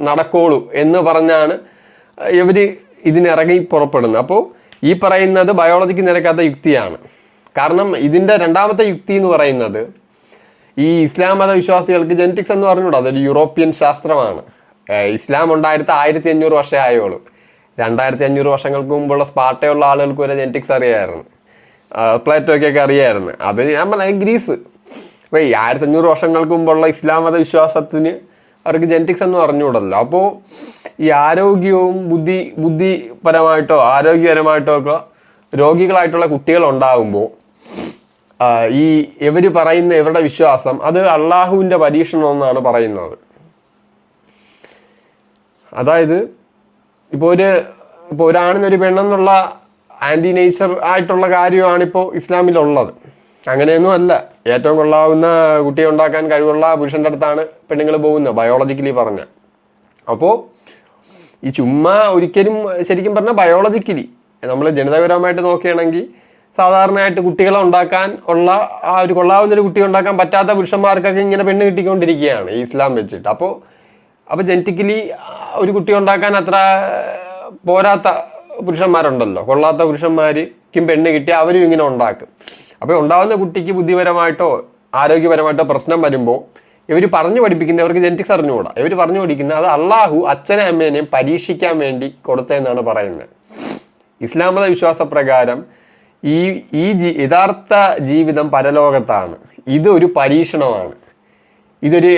നടക്കുള്ളൂ എന്ന് പറഞ്ഞാണ് ഇവർ ഇതിനിറങ്ങി പുറപ്പെടുന്നത്. അപ്പോൾ ഈ പറയുന്നത് ബയോളജിക്ക് നിരക്കാത്ത യുക്തിയാണ്. കാരണം ഇതിൻ്റെ രണ്ടാമത്തെ യുക്തി എന്ന് പറയുന്നത്, ഈ ഇസ്ലാം മത വിശ്വാസികൾക്ക് ജെനറ്റിക്സ് എന്ന് പറഞ്ഞുകൂടാ, അതൊരു യൂറോപ്യൻ ശാസ്ത്രമാണ്. ഇസ്ലാം ഉണ്ടായിട്ട് 1500 വർഷമേ ആയുള്ളൂ. 2500 വർഷങ്ങൾക്ക് മുമ്പുള്ള സ്പാർട്ടയുള്ള ആളുകൾക്ക് വരെ ജെനറ്റിക്സ് അറിയാമായിരുന്നു, പ്ലേറ്റോയ്ക്കൊക്കെ അറിയാമായിരുന്നു. അത് ഞാൻ പറഞ്ഞ ഗ്രീസ്. അപ്പോൾ ഈ 1500 വർഷങ്ങൾക്ക് മുമ്പുള്ള ഇസ്ലാം മത വിശ്വാസത്തിന് അവർക്ക് ജെനറ്റിക്സ് എന്ന് പറഞ്ഞുകൂടല്ലോ. അപ്പോൾ ഈ ആരോഗ്യവും ബുദ്ധിപരമായിട്ടോ ആരോഗ്യപരമായിട്ടോ ഒക്കെ രോഗികളായിട്ടുള്ള കുട്ടികൾ ഉണ്ടാകുമ്പോൾ ഈ ഇവർ പറയുന്ന ഇവരുടെ വിശ്വാസം അത് അള്ളാഹുവിൻ്റെ പരീക്ഷണം എന്നാണ് പറയുന്നത്. അതായത് ഇപ്പോൾ ഒരാണിനൊരു പെണ്ണെന്നുള്ള ആൻറ്റി നേച്ചർ ആയിട്ടുള്ള കാര്യമാണ് ഇപ്പോൾ ഇസ്ലാമിലുള്ളത്. അങ്ങനെയൊന്നും അല്ല. ഏറ്റവും കൊള്ളാവുന്ന കുട്ടിയെ ഉണ്ടാക്കാൻ കഴിവുള്ള പുരുഷൻ്റെ അടുത്താണ് പെണ്ണുങ്ങൾ പോകുന്നത്, ബയോളജിക്കലി പറഞ്ഞാൽ. അപ്പോൾ ഈ ചുമ്മാ ഒരിക്കലും ശരിക്കും പറഞ്ഞാൽ ബയോളജിക്കലി നമ്മൾ ജനിതകപരമായിട്ട് നോക്കുകയാണെങ്കിൽ സാധാരണയായിട്ട് കുട്ടികളെ ഉണ്ടാക്കാൻ ഉള്ള ആ ഒരു കൊള്ളാവുന്നൊരു കുട്ടിയെ ഉണ്ടാക്കാൻ പറ്റാത്ത പുരുഷന്മാർക്കൊക്കെ ഇങ്ങനെ പെണ്ണ് കിട്ടിക്കൊണ്ടിരിക്കുകയാണ് ഈ ഇസ്ലാം വെച്ചിട്ട്. അപ്പോൾ ജനറ്റിക്കലി ഒരു കുട്ടി ഉണ്ടാക്കാൻ അത്ര പോരാത്ത പുരുഷന്മാരുണ്ടല്ലോ, കൊള്ളാത്ത പുരുഷന്മാർക്കും പെണ്ണ് കിട്ടിയാൽ അവരും ഇങ്ങനെ ഉണ്ടാക്കും. അപ്പോൾ ഉണ്ടാകുന്ന കുട്ടിക്ക് ബുദ്ധിപരമായിട്ടോ ആരോഗ്യപരമായിട്ടോ പ്രശ്നം വരുമ്പോൾ ഇവർ പറഞ്ഞു പഠിപ്പിക്കുന്നവർക്ക് ജെനറ്റിക്സ് അറിഞ്ഞുകൂടാ. ഇവർ പറഞ്ഞു പഠിക്കുന്നത് അത് അള്ളാഹു അച്ഛനെ അമ്മേനെയും പരീക്ഷിക്കാൻ വേണ്ടി കൊടുത്തതെന്നാണ് പറയുന്നത്. ഇസ്ലാം മത വിശ്വാസപ്രകാരം ഈ യഥാർത്ഥ ജീവിതം പരലോകത്താണ്. ഇതൊരു പരീക്ഷണമാണ്, ഇതൊരു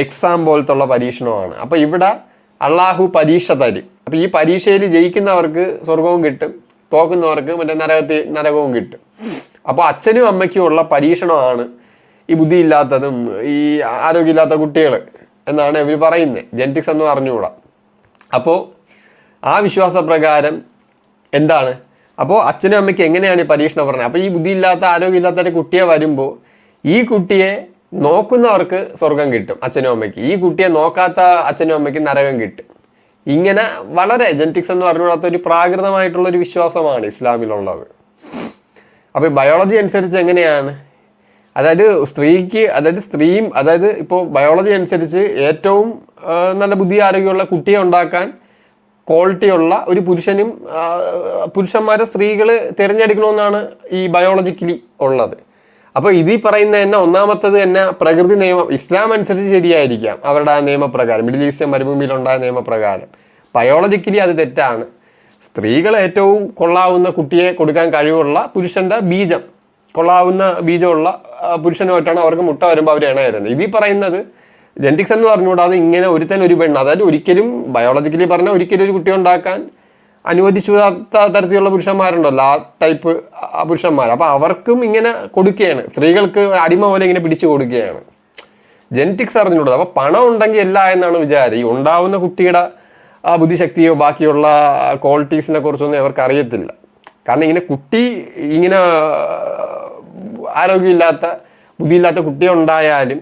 എക്സാം പോലത്തുള്ള പരീക്ഷണമാണ്. അപ്പോൾ ഇവിടെ അള്ളാഹു പരീക്ഷ തരും. അപ്പോൾ ഈ പരീക്ഷയിൽ ജയിക്കുന്നവർക്ക് സ്വർഗവും കിട്ടും, തോക്കുന്നവർക്ക് മറ്റേ നരകവും കിട്ടും. അപ്പോൾ അച്ഛനും അമ്മയ്ക്കും ഉള്ള പരീക്ഷണമാണ് ഈ ബുദ്ധിയില്ലാത്തതും ഈ ആരോഗ്യമില്ലാത്ത കുട്ടികൾ എന്നാണ് ഇവർ പറയുന്നത്. ജെനറ്റിക്സ് എന്ന് പറഞ്ഞുകൂടാ. അപ്പോൾ ആ വിശ്വാസപ്രകാരം എന്താണ്, അപ്പോൾ അച്ഛനും അമ്മയ്ക്ക് എങ്ങനെയാണ് ഈ പരീക്ഷണം പറഞ്ഞത്? അപ്പോൾ ഈ ബുദ്ധിയില്ലാത്ത ആരോഗ്യമില്ലാത്ത ഒരു കുട്ടിയെ വരുമ്പോൾ ഈ കുട്ടിയെ നോക്കുന്നവർക്ക് സ്വർഗം കിട്ടും അച്ഛനും അമ്മയ്ക്ക്, ഈ കുട്ടിയെ നോക്കാത്ത അച്ഛനും അമ്മയ്ക്ക് നരകം കിട്ടും. ഇങ്ങനെ വളരെ ജെനറ്റിക്സ് എന്ന് പറഞ്ഞുകൂടാത്ത ഒരു പ്രാകൃതമായിട്ടുള്ളൊരു വിശ്വാസമാണ് ഇസ്ലാമിലുള്ളത്. അപ്പോൾ ബയോളജി അനുസരിച്ച് എങ്ങനെയാണ്, അതായത് ഇപ്പോൾ ബയോളജി അനുസരിച്ച് ഏറ്റവും നല്ല ബുദ്ധി ആരോഗ്യമുള്ള കുട്ടിയെ ഉണ്ടാക്കാൻ ക്വാളിറ്റിയുള്ള ഒരു പുരുഷന്മാരെ സ്ത്രീകൾ തിരഞ്ഞെടുക്കണമെന്നാണ് ഈ ബയോളജിക്കലി ഉള്ളത്. അപ്പോൾ ഇതിൽ പറയുന്ന തന്നെ ഒന്നാമത്തത് തന്നെ പ്രകൃതി നിയമം ഇസ്ലാം അനുസരിച്ച് ശരിയായിരിക്കാം, അവരുടെ ആ നിയമപ്രകാരം, മിഡിൽ ഈസ്റ്റ് മരുഭൂമിയിലുണ്ടായ നിയമപ്രകാരം. ബയോളജിക്കലി അത് തെറ്റാണ്. സ്ത്രീകൾ ഏറ്റവും കൊള്ളാവുന്ന കുട്ടിയെ കൊടുക്കാൻ കഴിവുള്ള പുരുഷൻ്റെ ബീജം, കൊള്ളാവുന്ന ബീജമുള്ള പുരുഷനുമായിട്ടാണ് അവർക്ക് മുട്ട വരുമ്പോൾ അവർ ഇണയരുന്നത്. ഇതിൽ പറയുന്നത് ജെനറ്റിക്സ് എന്ന് പറഞ്ഞുകൂടാതെ ഇങ്ങനെ ഒരു പെണ്ണ്, അതായത് ഒരിക്കലും ബയോളജിക്കലി പറഞ്ഞാൽ ഒരിക്കലും ഒരു കുട്ടി ഉണ്ടാക്കാൻ അനുവദിച്ചാത്ത തരത്തിലുള്ള പുരുഷന്മാരുണ്ടല്ലോ, ആ ടൈപ്പ് പുരുഷന്മാർ. അപ്പോൾ അവർക്കും ഇങ്ങനെ കൊടുക്കുകയാണ്, സ്ത്രീകൾക്ക് അടിമ പോലെ ഇങ്ങനെ പിടിച്ചു കൊടുക്കുകയാണ്. ജെനറ്റിക്സ് അറിഞ്ഞുകൂടാ. അപ്പോൾ പണം ഉണ്ടെങ്കിൽ എല്ലാം എന്നാണ് വിചാരം. ഈ ഉണ്ടാവുന്ന കുട്ടിയുടെ ആ ബുദ്ധിശക്തിയോ ബാക്കിയുള്ള ക്വാളിറ്റീസിനെ കുറിച്ചൊന്നും അവർക്ക് അറിയത്തില്ല. കാരണം കുട്ടി ഇങ്ങനെ ആരോഗ്യമില്ലാത്ത ബുദ്ധിയില്ലാത്ത കുട്ടി ഉണ്ടായാലും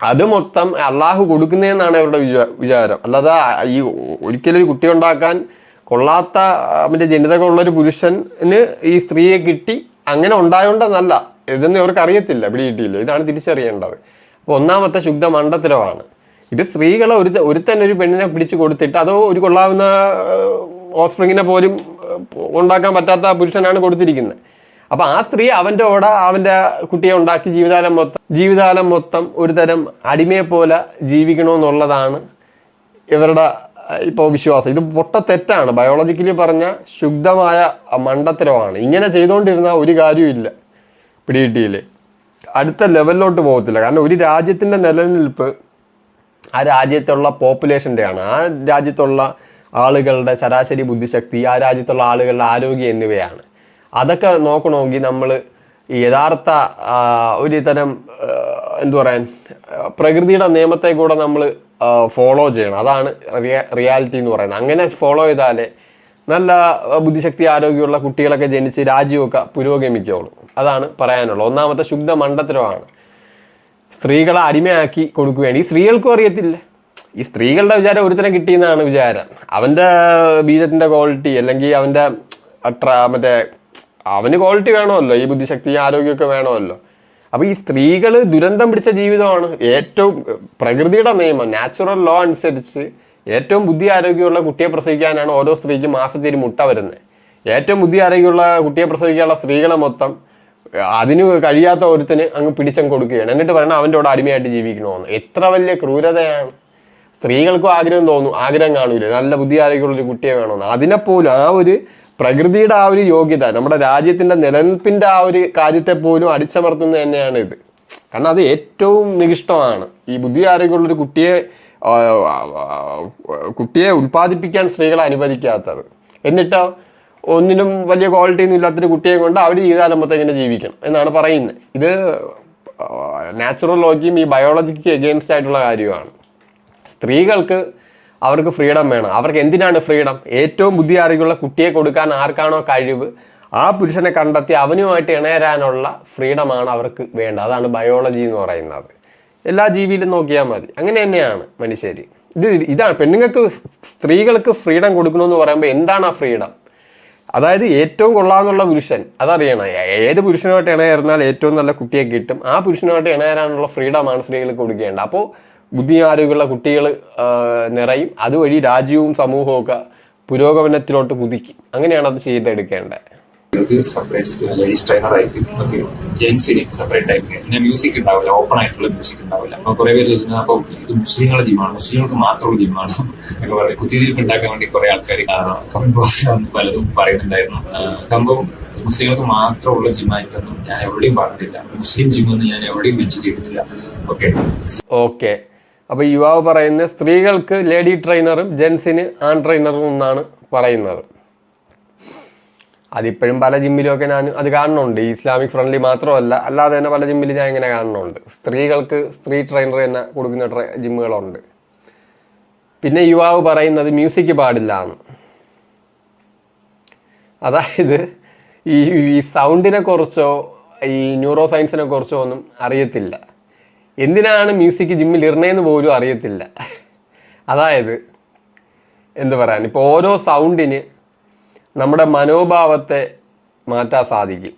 അത് മൊത്തം അള്ളാഹു കൊടുക്കുന്നതെന്നാണ് അവരുടെ വിചാരം. അല്ലാതെ ഈ ഒരിക്കലും ഒരു കുട്ടി ഉണ്ടാക്കാൻ കൊള്ളാത്ത മറ്റേ ജനിതകമുള്ളൊരു പുരുഷന് ഈ സ്ത്രീയെ കിട്ടി അങ്ങനെ ഉണ്ടായോണ്ടെന്നല്ല, ഇതൊന്നും ഇവർക്ക് അറിയത്തില്ല, പിടികിട്ടിയില്ല. ഇതാണ് തിരിച്ചറിയേണ്ടത്. അപ്പോൾ ഒന്നാമത്തെ ശുദ്ധ മണ്ടത്തരമാണ് ഇത്. സ്ത്രീകളെ ഒരുത്തന്നെ ഒരു പെണ്ണിനെ പിടിച്ചു കൊടുത്തിട്ട് അതോ ഒരു കൊള്ളാവുന്ന ഓസ്പ്രിങ്ങിനെ പോലും ഉണ്ടാക്കാൻ പറ്റാത്ത പുരുഷനാണ് കൊടുത്തിരിക്കുന്നത്. അപ്പോൾ ആ സ്ത്രീ അവൻ്റെ കുട്ടിയെ ഉണ്ടാക്കി ജീവിതകാലം മൊത്തം ഒരു തരം അടിമയെ പോലെ ജീവിക്കണമെന്നുള്ളതാണ് ഇവരുടെ ഇപ്പോൾ വിശ്വാസം. ഇത് പൊട്ട തെറ്റാണ്. ബയോളജിക്കലി പറഞ്ഞ ശുദ്ധമായ മണ്ടത്തരമാണ്. ഇങ്ങനെ ചെയ്തുകൊണ്ടിരുന്ന ഒരു കാര്യമില്ല, പിടികിട്ടിയില്ലേ, അടുത്ത ലെവലിലോട്ട് പോകത്തില്ല. കാരണം ഒരു രാജ്യത്തിൻ്റെ നിലനിൽപ്പ് ആ രാജ്യത്തുള്ള പോപ്പുലേഷൻ്റെയാണ്, ആ രാജ്യത്തുള്ള ആളുകളുടെ ശരാശരി ബുദ്ധിശക്തി, ആ രാജ്യത്തുള്ള ആളുകളുടെ ആരോഗ്യം എന്നിവയാണ്. അതൊക്കെ നോക്കണമെങ്കിൽ നമ്മൾ ഈ യഥാർത്ഥ ഒരു തരം എന്തു പറയാൻ പ്രകൃതിയുടെ നിയമത്തെ കൂടെ നമ്മൾ ഫോളോ ചെയ്യണം. അതാണ് റിയാലിറ്റി എന്ന് പറയുന്നത്. അങ്ങനെ ഫോളോ ചെയ്താലേ നല്ല ബുദ്ധിശക്തി ആരോഗ്യമുള്ള കുട്ടികളൊക്കെ ജനിച്ച് രാജ്യമൊക്കെ പുരോഗമിക്കുകയുള്ളൂ. അതാണ് പറയാനുള്ളത്. ഒന്നാമത്തെ ശുദ്ധ മണ്ടത്തരമാണ് സ്ത്രീകളെ അടിമയാക്കി കൊടുക്കുകയാണ്. ഈ സ്ത്രീകൾക്കും അറിയത്തില്ല. ഈ സ്ത്രീകളുടെ വിചാരം ഒരുത്തരം കിട്ടിയെന്നാണ് വിചാരം. അവൻ്റെ ബീജത്തിൻ്റെ ക്വാളിറ്റി അല്ലെങ്കിൽ അവൻ്റെ അവന് ക്വാളിറ്റി വേണമല്ലോ, ഈ ബുദ്ധിശക്തി ആരോഗ്യമൊക്കെ വേണമല്ലോ. അപ്പോൾ ഈ സ്ത്രീകൾ ദുരന്തം പിടിച്ച ജീവിതമാണ്. ഏറ്റവും പ്രകൃതിയുടെ നിയമം, നാച്ചുറൽ ലോ അനുസരിച്ച് ഏറ്റവും ബുദ്ധി ആരോഗ്യമുള്ള കുട്ടിയെ പ്രസവിക്കാനാണ് ഓരോ സ്ത്രീക്കും മാസത്തിൽ മുട്ട വരുന്നത്. ഏറ്റവും ബുദ്ധി ആരോഗ്യമുള്ള കുട്ടിയെ പ്രസവിക്കാനുള്ള സ്ത്രീകളെ മൊത്തം അതിന് കഴിയാത്ത ഒരുത്തിന് അങ്ങ് പിടിച്ചങ്ങ് കൊടുക്കുകയാണ്. എന്നിട്ട് പറയണം അവൻ്റെ കൂടെ അടിമയായിട്ട് ജീവിക്കണമെന്ന്. എത്ര വലിയ ക്രൂരതയാണ്. സ്ത്രീകൾക്കും ആഗ്രഹം തോന്നും, ആഗ്രഹം കാണൂല നല്ല ബുദ്ധി ആരോഗ്യമുള്ളൊരു കുട്ടിയെ വേണമെന്ന്. അതിനെപ്പോലും ആ ഒരു പ്രകൃതിയുടെ ആ ഒരു യോഗ്യത, നമ്മുടെ രാജ്യത്തിൻ്റെ നിലനിൽപ്പിൻ്റെ ആ ഒരു കാര്യത്തെ പോലും അടിച്ചമർത്തുന്നത് തന്നെയാണ് ഇത്. കാരണം അത് ഏറ്റവും നികൃഷ്ടമാണ്. ഈ ബുദ്ധി ആരോഗ്യമുള്ളൊരു കുട്ടിയെ ഉൽപ്പാദിപ്പിക്കാൻ സ്ത്രീകളെ അനുവദിക്കാത്തത്. എന്നിട്ടോ ഒന്നിനും വലിയ ക്വാളിറ്റി ഒന്നും ഇല്ലാത്തൊരു കുട്ടിയെ കൊണ്ട് അവർ ജീവിതാലമ്പത്തെ ഇങ്ങനെ ജീവിക്കണം എന്നാണ് പറയുന്നത്. ഇത് നാച്ചുറൽ ലോയ്ക്കും ഈ ബയോളജിക്ക് എഗെയിൻസ്റ്റ് ആയിട്ടുള്ള കാര്യമാണ്. സ്ത്രീകൾക്ക് അവർക്ക് ഫ്രീഡം വേണം. അവർക്ക് എന്തിനാണ് ഫ്രീഡം? ഏറ്റവും ബുദ്ധി ആരോഗ്യമുള്ള കുട്ടിയെ കൊടുക്കാൻ ആർക്കാണോ കഴിവ് ആ പുരുഷനെ കണ്ടെത്തി അവനുമായിട്ട് ഇണയരാനുള്ള ഫ്രീഡമാണ് അവർക്ക് വേണ്ടത്. അതാണ് ബയോളജി എന്ന് പറയുന്നത്. എല്ലാ ജീവിയിലും നോക്കിയാൽ മതി. അങ്ങനെ തന്നെയാണ് മനുഷ്യർ. ഇതാണ് പെണ്ണുങ്ങൾക്ക് സ്ത്രീകൾക്ക് ഫ്രീഡം കൊടുക്കണമെന്ന് പറയുമ്പോൾ എന്താണ് ആ ഫ്രീഡം? അതായത് ഏറ്റവും കൊള്ളാമെന്നുള്ള പുരുഷൻ അതറിയണം. ഏത് പുരുഷനുമായിട്ട് ഇണയർന്നാൽ ഏറ്റവും നല്ല കുട്ടിയെ കിട്ടും. ആ പുരുഷനുമായിട്ട് ഇണയരാനുള്ള ഫ്രീഡമാണ് സ്ത്രീകൾക്ക് കൊടുക്കേണ്ടത്. അപ്പോൾ ബുദ്ധി ആരോഗ്യമുള്ള കുട്ടികൾ നിറയും. അതുവഴി രാജ്യവും സമൂഹവും ഒക്കെ പുരോഗമനത്തിലോട്ട് കുതിക്കും. അങ്ങനെയാണ് അത് ചെയ്തെടുക്കേണ്ടത്. സെപ്പറേറ്റ് ലേഡീസ് ട്രെയിനർ ആയിരിക്കും, ജെൻസിന് സെപ്പറേറ്റ് ആയിരിക്കും. പിന്നെ മ്യൂസിക് ഉണ്ടാവില്ല, ഓപ്പൺ ആയിട്ടുള്ള മ്യൂസിക് ഉണ്ടാവില്ല. അപ്പൊ കുറെ പേര് ചോദിച്ചാൽ അപ്പൊ ഇത് മുസ്ലിങ്ങളുടെ ജിമ്മാണ്, മുസ്ലിങ്ങൾക്ക് മാത്രമുള്ള ജിമ്മാണ് എന്നൊക്കെ പറയും. കുത്തിരിപ്പ് ഉണ്ടാക്കാൻ വേണ്ടി കുറെ ആൾക്കാർ കമന്റ് ബോക്സിൽ പലതും പറയുന്നുണ്ടായിരുന്നു. സംഭവം മുസ്ലിങ്ങൾക്ക് മാത്രമുള്ള ജിമ്മായിട്ടൊന്നും ഞാൻ എവിടെയും പറഞ്ഞിട്ടില്ല. മുസ്ലിം ജിമ്മൊന്നും ഞാൻ എവിടെയും മെൻഷൻ ചെയ്തിട്ടില്ല. ഓക്കെ. അപ്പൊ യുവാവ് പറയുന്നത് സ്ത്രീകൾക്ക് ലേഡി ട്രെയിനറും ജെൻസിന് ആൺ ട്രെയിനറും എന്നാണ് പറയുന്നത്. അതിപ്പോഴും പല ജിമ്മിലുമൊക്കെ ഞാൻ അത് കാണുന്നുണ്ട്. ഈ ഇസ്ലാമിക് ഫ്രണ്ട്ലി മാത്രമല്ല, അല്ലാതെ തന്നെ പല ജിമ്മിൽ ഞാൻ ഇങ്ങനെ കാണുന്നുണ്ട്. സ്ത്രീകൾക്ക് സ്ത്രീ ട്രെയിനർ തന്നെ കൊടുക്കുന്ന ജിമ്മുകളുണ്ട്. പിന്നെ യുവാവ് പറയുന്നത് മ്യൂസിക് പാടില്ല എന്ന്. അതായത് ഈ സൗണ്ടിനെ കുറിച്ചോ ഈ ന്യൂറോ സയൻസിനെ കുറിച്ചോ ഒന്നും അറിയത്തില്ല. എന്തിനാണ് മ്യൂസിക് ജിമ്മിൽ ഇറങ്ങുന്നതെന്ന് പോലും അറിയത്തില്ല. അതായത് എന്ത് പറയാൻ, ഇപ്പോൾ ഓരോ സൗണ്ടിന് നമ്മുടെ മനോഭാവത്തെ മാറ്റാൻ സാധിക്കും.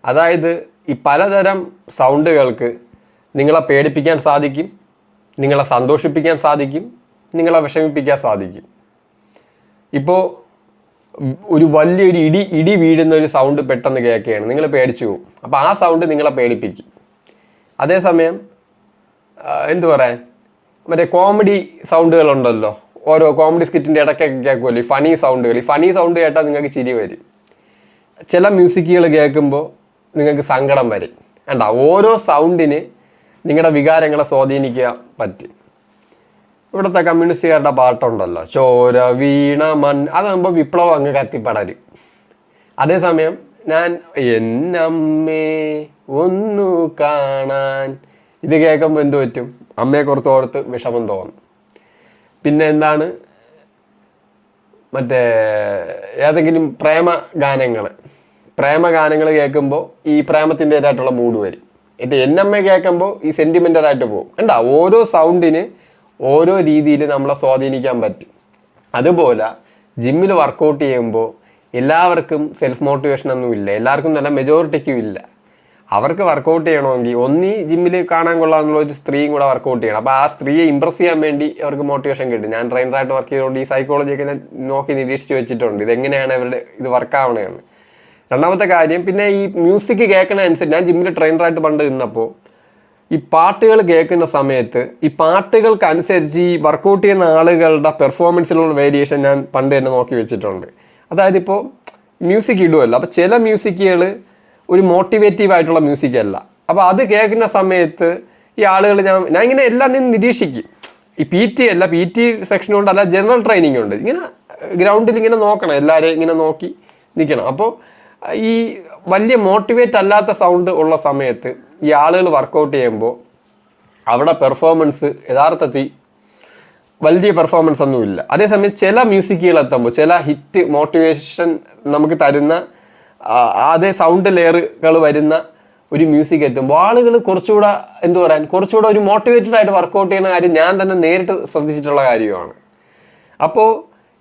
അതായത് ഈ പലതരം സൗണ്ടുകൾക്ക് നിങ്ങളെ പേടിപ്പിക്കാൻ സാധിക്കും, നിങ്ങളെ സന്തോഷിപ്പിക്കാൻ സാധിക്കും, നിങ്ങളെ വിഷമിപ്പിക്കാൻ സാധിക്കും. ഇപ്പോൾ ഒരു വലിയൊരു ഇടി വീഴുന്ന ഒരു സൗണ്ട് പെട്ടെന്ന് കേൾക്കുകയാണ്, നിങ്ങൾ പേടിച്ചു പോകും. അപ്പോൾ ആ സൗണ്ട് നിങ്ങളെ പേടിപ്പിക്കും. അതേസമയം എന്തു പറയാൻ, മറ്റേ കോമഡി സൗണ്ടുകളുണ്ടല്ലോ, ഓരോ കോമഡി സ്കിറ്റിൻ്റെ ഇടയ്ക്കൊക്കെ കേൾക്കുമല്ലോ ഈ ഫണി സൗണ്ടുകൾ. ഈ ഫണി സൗണ്ട് കേട്ടാൽ നിങ്ങൾക്ക് ചിരി വരും. ചില മ്യൂസിക്കുകൾ കേൾക്കുമ്പോൾ നിങ്ങൾക്ക് സങ്കടം വരും. വേണ്ട, ഓരോ സൗണ്ടിന് നിങ്ങളുടെ വികാരങ്ങളെ സ്വാധീനിക്കാൻ പറ്റും. ഇവിടുത്തെ കമ്മ്യൂണിസ്റ്റുകാരുടെ പാട്ടുണ്ടല്ലോ, ചോര വീണ അതാകുമ്പോൾ വിപ്ലവം അങ്ങ് കത്തിപ്പടരും. അതേസമയം ഞാൻ എന്നമ്മേ ഒന്നു കാണാൻ ഇത് കേൾക്കുമ്പോൾ എന്ത് പറ്റും? അമ്മയെ ഓർത്ത് വിഷമം തോന്നും. പിന്നെ എന്താണ്, മറ്റേ ഏതെങ്കിലും പ്രേമ ഗാനങ്ങൾ കേൾക്കുമ്പോൾ ഈ പ്രേമത്തിൻ്റെതായിട്ടുള്ള മൂഡ് വരും. എന്നമ്മയെ കേൾക്കുമ്പോൾ ഈ സെൻറ്റിമെൻ്റലായിട്ട് പോകും. വേണ്ട, ഓരോ സൗണ്ടിന് ഓരോ രീതിയിൽ നമ്മളെ സ്വാധീനിക്കാൻ പറ്റും. അതുപോലെ ജിമ്മിൽ വർക്കൗട്ട് ചെയ്യുമ്പോൾ എല്ലാവർക്കും സെൽഫ് മോട്ടിവേഷൻ ഒന്നും ഇല്ല. എല്ലാവർക്കും നല്ല മെജോറിറ്റിക്കും ഇല്ല. അവർക്ക് വർക്കൗട്ട് ചെയ്യണമെങ്കിൽ ഒന്നീ ജിമ്മിൽ കാണാൻ കൊള്ളാമെന്നുള്ള ഒരു സ്ത്രീയും കൂടെ വർക്കൗട്ട് ചെയ്യണം. അപ്പോൾ ആ സ്ത്രീയെ ഇമ്പ്രസ് ചെയ്യാൻ വേണ്ടി അവർക്ക് മോട്ടിവേഷൻ കിട്ടും. ഞാൻ ട്രെയിനറായിട്ട് വർക്ക് ചെയ്തുകൊണ്ട് ഈ സൈക്കോളജിയൊക്കെ ഞാൻ നോക്കി നിരീക്ഷിച്ച് വെച്ചിട്ടുണ്ട്, ഇതെങ്ങനെയാണ് അവരുടെ ഇത് വർക്കാവണമെന്ന്. രണ്ടാമത്തെ കാര്യം, പിന്നെ ഈ മ്യൂസിക് കേൾക്കണ അനുസരിച്ച് ഞാൻ ജിമ്മിൽ ട്രെയിനറായിട്ട് പണ്ട് നിന്നപ്പോൾ ഈ പാട്ടുകൾ കേൾക്കുന്ന സമയത്ത് ഈ പാട്ടുകൾക്ക് അനുസരിച്ച് ഈ വർക്കൗട്ട് ചെയ്യുന്ന ആളുകളുടെ പെർഫോമൻസിലുള്ള വേരിയേഷൻ ഞാൻ പണ്ട് തന്നെ നോക്കി വെച്ചിട്ടുണ്ട്. അതായത് ഇപ്പോൾ മ്യൂസിക് ഇടുമല്ലോ, അപ്പോൾ ചില മ്യൂസിക്കുകൾ ഒരു മോട്ടിവേറ്റീവ് ആയിട്ടുള്ള മ്യൂസിക് അല്ല. അപ്പോൾ അത് കേൾക്കുന്ന സമയത്ത് ഈ ആളുകൾ ഞാൻ ഇങ്ങനെ എല്ലാം നിന്ന് നിരീക്ഷിക്കും. ഈ PT അല്ല, PT സെക്ഷൻ ഉണ്ട്, അല്ല ജനറൽ ട്രെയിനിങ് ഉണ്ട്. ഇങ്ങനെ ഗ്രൗണ്ടിൽ ഇങ്ങനെ നോക്കണം, എല്ലാവരെയും ഇങ്ങനെ നോക്കി നിൽക്കണം. അപ്പോൾ ഈ വലിയ മോട്ടിവേറ്റ് അല്ലാത്ത സൗണ്ട് ഉള്ള സമയത്ത് ഈ ആളുകൾ വർക്കൗട്ട് ചെയ്യുമ്പോൾ അവിടെ പെർഫോമൻസ് യഥാർത്ഥത്തിൽ വലിയ പെർഫോമൻസ് ഒന്നുമില്ല. അതേസമയം ചില മ്യൂസിക്കുകൾ എത്തുമ്പോൾ, ചില ഹിറ്റ് മോട്ടിവേഷൻ നമുക്ക് തരുന്ന അതേ സൗണ്ട് ലെയറുകൾ വരുന്ന ഒരു മ്യൂസിക് എത്തുമ്പോൾ ആളുകൾ കുറച്ചുകൂടെ കുറച്ചുകൂടെ ഒരു മോട്ടിവേറ്റഡ് ആയിട്ട് വർക്കൗട്ട് ചെയ്യുന്ന കാര്യം ഞാൻ തന്നെ നേരിട്ട് ശ്രദ്ധിച്ചിട്ടുള്ള കാര്യമാണ്. അപ്പോൾ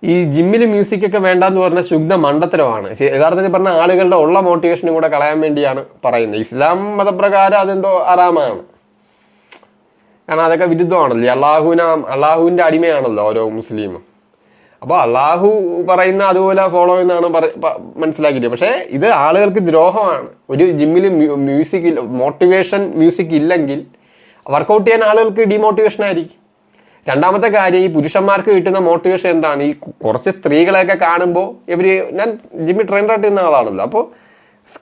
ഈ ജിമ്മിൽ മ്യൂസിക്കൊക്കെ വേണ്ടെന്ന് പറഞ്ഞാൽ ശുദ്ധ മണ്ടത്തരമാണ്. യഥാർത്ഥത്തിൽ പറഞ്ഞ ആളുകളുടെ ഉള്ള മോട്ടിവേഷനും കൂടെ കളയാൻ വേണ്ടിയാണ് പറയുന്നത്. ഇസ്ലാം മതപ്രകാരം അതെന്തോ ആറാമാണ്, കാരണം അതൊക്കെ വിരുദ്ധമാണല്ലോ. അള്ളാഹുവിൻ്റെ അടിമയാണല്ലോ ഓരോ മുസ്ലിമും. അപ്പോൾ അള്ളാഹു പറയുന്ന അതുപോലെ ഫോളോ ചെയ്യുന്നതാണ് മനസ്സിലാക്കിയിട്ട്. പക്ഷേ ഇത് ആളുകൾക്ക് ദ്രോഹമാണ്. ഒരു ജിമ്മിൽ മ്യൂസിക് മോട്ടിവേഷൻ മ്യൂസിക് ഇല്ലെങ്കിൽ വർക്കൗട്ട് ചെയ്യാൻ ആളുകൾക്ക് ഡിമോട്ടിവേഷൻ ആയിരിക്കും. രണ്ടാമത്തെ കാര്യം, ഈ പുരുഷന്മാർക്ക് കിട്ടുന്ന മോട്ടിവേഷൻ എന്താണ്? ഈ കുറച്ച് സ്ത്രീകളെയൊക്കെ കാണുമ്പോൾ ഞാൻ ജിമ്മിൽ ട്രെയിനറായിട്ട് ഇരുന്ന ആളാണല്ലോ. അപ്പോൾ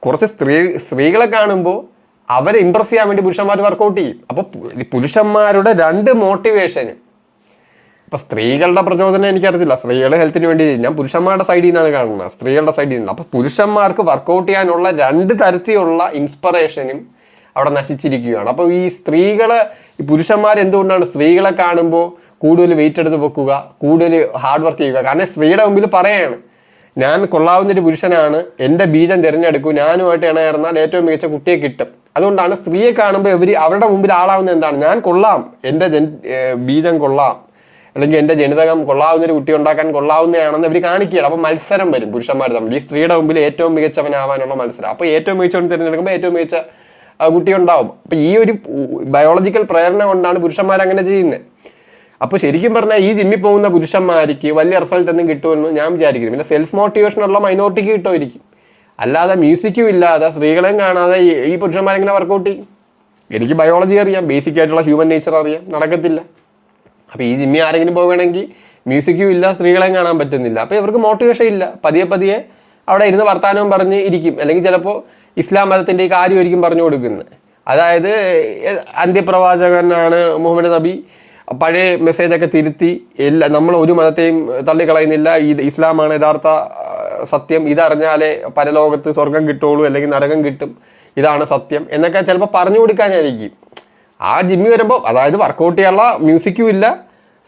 കുറച്ച് സ്ത്രീകളെ കാണുമ്പോൾ അവരെ ഇമ്പ്രസ് ചെയ്യാൻ വേണ്ടി പുരുഷന്മാർ വർക്കൗട്ട് ചെയ്യും. അപ്പോൾ പുരുഷന്മാരുടെ രണ്ട് മോട്ടിവേഷന്, ഇപ്പം സ്ത്രീകളുടെ പ്രചോദനം എനിക്കറിയത്തില്ല, സ്ത്രീകളുടെ ഹെൽത്തിന് വേണ്ടി ഞാൻ പുരുഷന്മാരുടെ സൈഡിൽ നിന്നാണ് കാണുന്നത്, സ്ത്രീകളുടെ സൈഡിൽ നിന്ന്. അപ്പോൾ പുരുഷന്മാർക്ക് വർക്കൗട്ട് ചെയ്യാനുള്ള രണ്ട് തരത്തിലുള്ള ഇൻസ്പിറേഷനും അവിടെ നശിച്ചിരിക്കുകയാണ്. അപ്പോൾ ഈ പുരുഷന്മാർ എന്തുകൊണ്ടാണ് സ്ത്രീകളെ കാണുമ്പോൾ കൂടുതൽ വെയിറ്റ് എടുത്ത് വെക്കുക, കൂടുതൽ ഹാർഡ് വർക്ക് ചെയ്യുക? കാരണം സ്ത്രീയുടെ മുമ്പിൽ പറയാണ്, ഞാൻ കൊള്ളാവുന്നൊരു പുരുഷനാണ്, എൻ്റെ ബീജം തിരഞ്ഞെടുക്കൂ, ഞാനുമായിട്ട് ഇണയർന്നാൽ ഏറ്റവും മികച്ച കുട്ടിയെ കിട്ടും. അതുകൊണ്ടാണ് സ്ത്രീയെ കാണുമ്പോൾ അവരുടെ മുമ്പിൽ ആളാവുന്നത് എന്താണ്? ഞാൻ കൊള്ളാം, എൻ്റെ ബീജം കൊള്ളാം, അല്ലെങ്കിൽ എൻ്റെ ജനിതകം കൊള്ളാവുന്നൊരു കുട്ടി ഉണ്ടാക്കാൻ കൊള്ളാവുന്നതാണെന്ന് അവർ കാണിക്കുകയാണ്. അപ്പോൾ മത്സരം വരും പുരുഷന്മാർ തമ്മിൽ. ഈ സ്ത്രീയുടെ മുമ്പിൽ ഏറ്റവും മികച്ചവനാവാനുള്ള മത്സരം. അപ്പോൾ ഏറ്റവും മികച്ചവൻ തിരഞ്ഞെടുക്കുമ്പോൾ ഏറ്റവും മികച്ച കുട്ടി ഉണ്ടാവും. അപ്പോൾ ഈ ഒരു ബയോളജിക്കൽ പ്രേരണ കൊണ്ടാണ് പുരുഷന്മാർ അങ്ങനെ ചെയ്യുന്നത്. അപ്പോൾ ശരിക്കും പറഞ്ഞാൽ ഈ ജിമ്മിൽ പോകുന്ന പുരുഷന്മാർക്ക് വലിയ റിസൾട്ട് ഒന്നും കിട്ടുമെന്ന് ഞാൻ വിചാരിക്കുന്നു. പിന്നെ സെൽഫ് മോട്ടിവേഷനുള്ള മൈനോറിറ്റിക്ക് കിട്ടുമായിരിക്കും. അല്ലാതെ മ്യൂസിക്കും ഇല്ലാതെ സ്ത്രീകളെയും കാണാതെ ഈ പുരുഷന്മാരെങ്ങനെ വർക്കൗട്ട് ചെയ്യും? എനിക്ക് ബയോളജി അറിയാം, ബേസിക് ആയിട്ടുള്ള ഹ്യൂമൻ നേച്ചർ അറിയാം, നടക്കത്തില്ല. അപ്പോൾ ഈ ജിമ്മിൽ ആരെങ്കിലും പോവുകയാണെങ്കിൽ മ്യൂസിക്കും ഇല്ല, സ്ത്രീകളെയും കാണാൻ പറ്റുന്നില്ല. അപ്പോൾ ഇവർക്ക് മോട്ടിവേഷൻ ഇല്ല. പതിയെ അവിടെ ഇരുന്ന് വർത്താനവും പറഞ്ഞ് ഇരിക്കും. അല്ലെങ്കിൽ ചിലപ്പോൾ ഇസ്ലാം മതത്തിൻ്റെ ഈ കാര്യമായിരിക്കും പറഞ്ഞു കൊടുക്കുന്നത്. അതായത് അന്ത്യപ്രവാചകനാണ് മുഹമ്മദ് നബി, പഴയ മെസ്സേജൊക്കെ തിരുത്തി നമ്മൾ ഒരു മതത്തെയും തള്ളിക്കളയുന്നില്ല, ഇസ്ലാമാണ് യഥാർത്ഥ സത്യം, ഇതറിഞ്ഞാലേ പരലോകത്ത് സ്വർഗം കിട്ടുള്ളൂ അല്ലെങ്കിൽ നരകം കിട്ടും, ഇതാണ് സത്യം എന്നൊക്കെ ചിലപ്പോൾ പറഞ്ഞു കൊടുക്കാനായിരിക്കും. ആ ജിമ്മി വരുമ്പോൾ അതായത് വർക്കൗട്ട് ചെയ്യാനുള്ള മ്യൂസിക്കും ഇല്ല,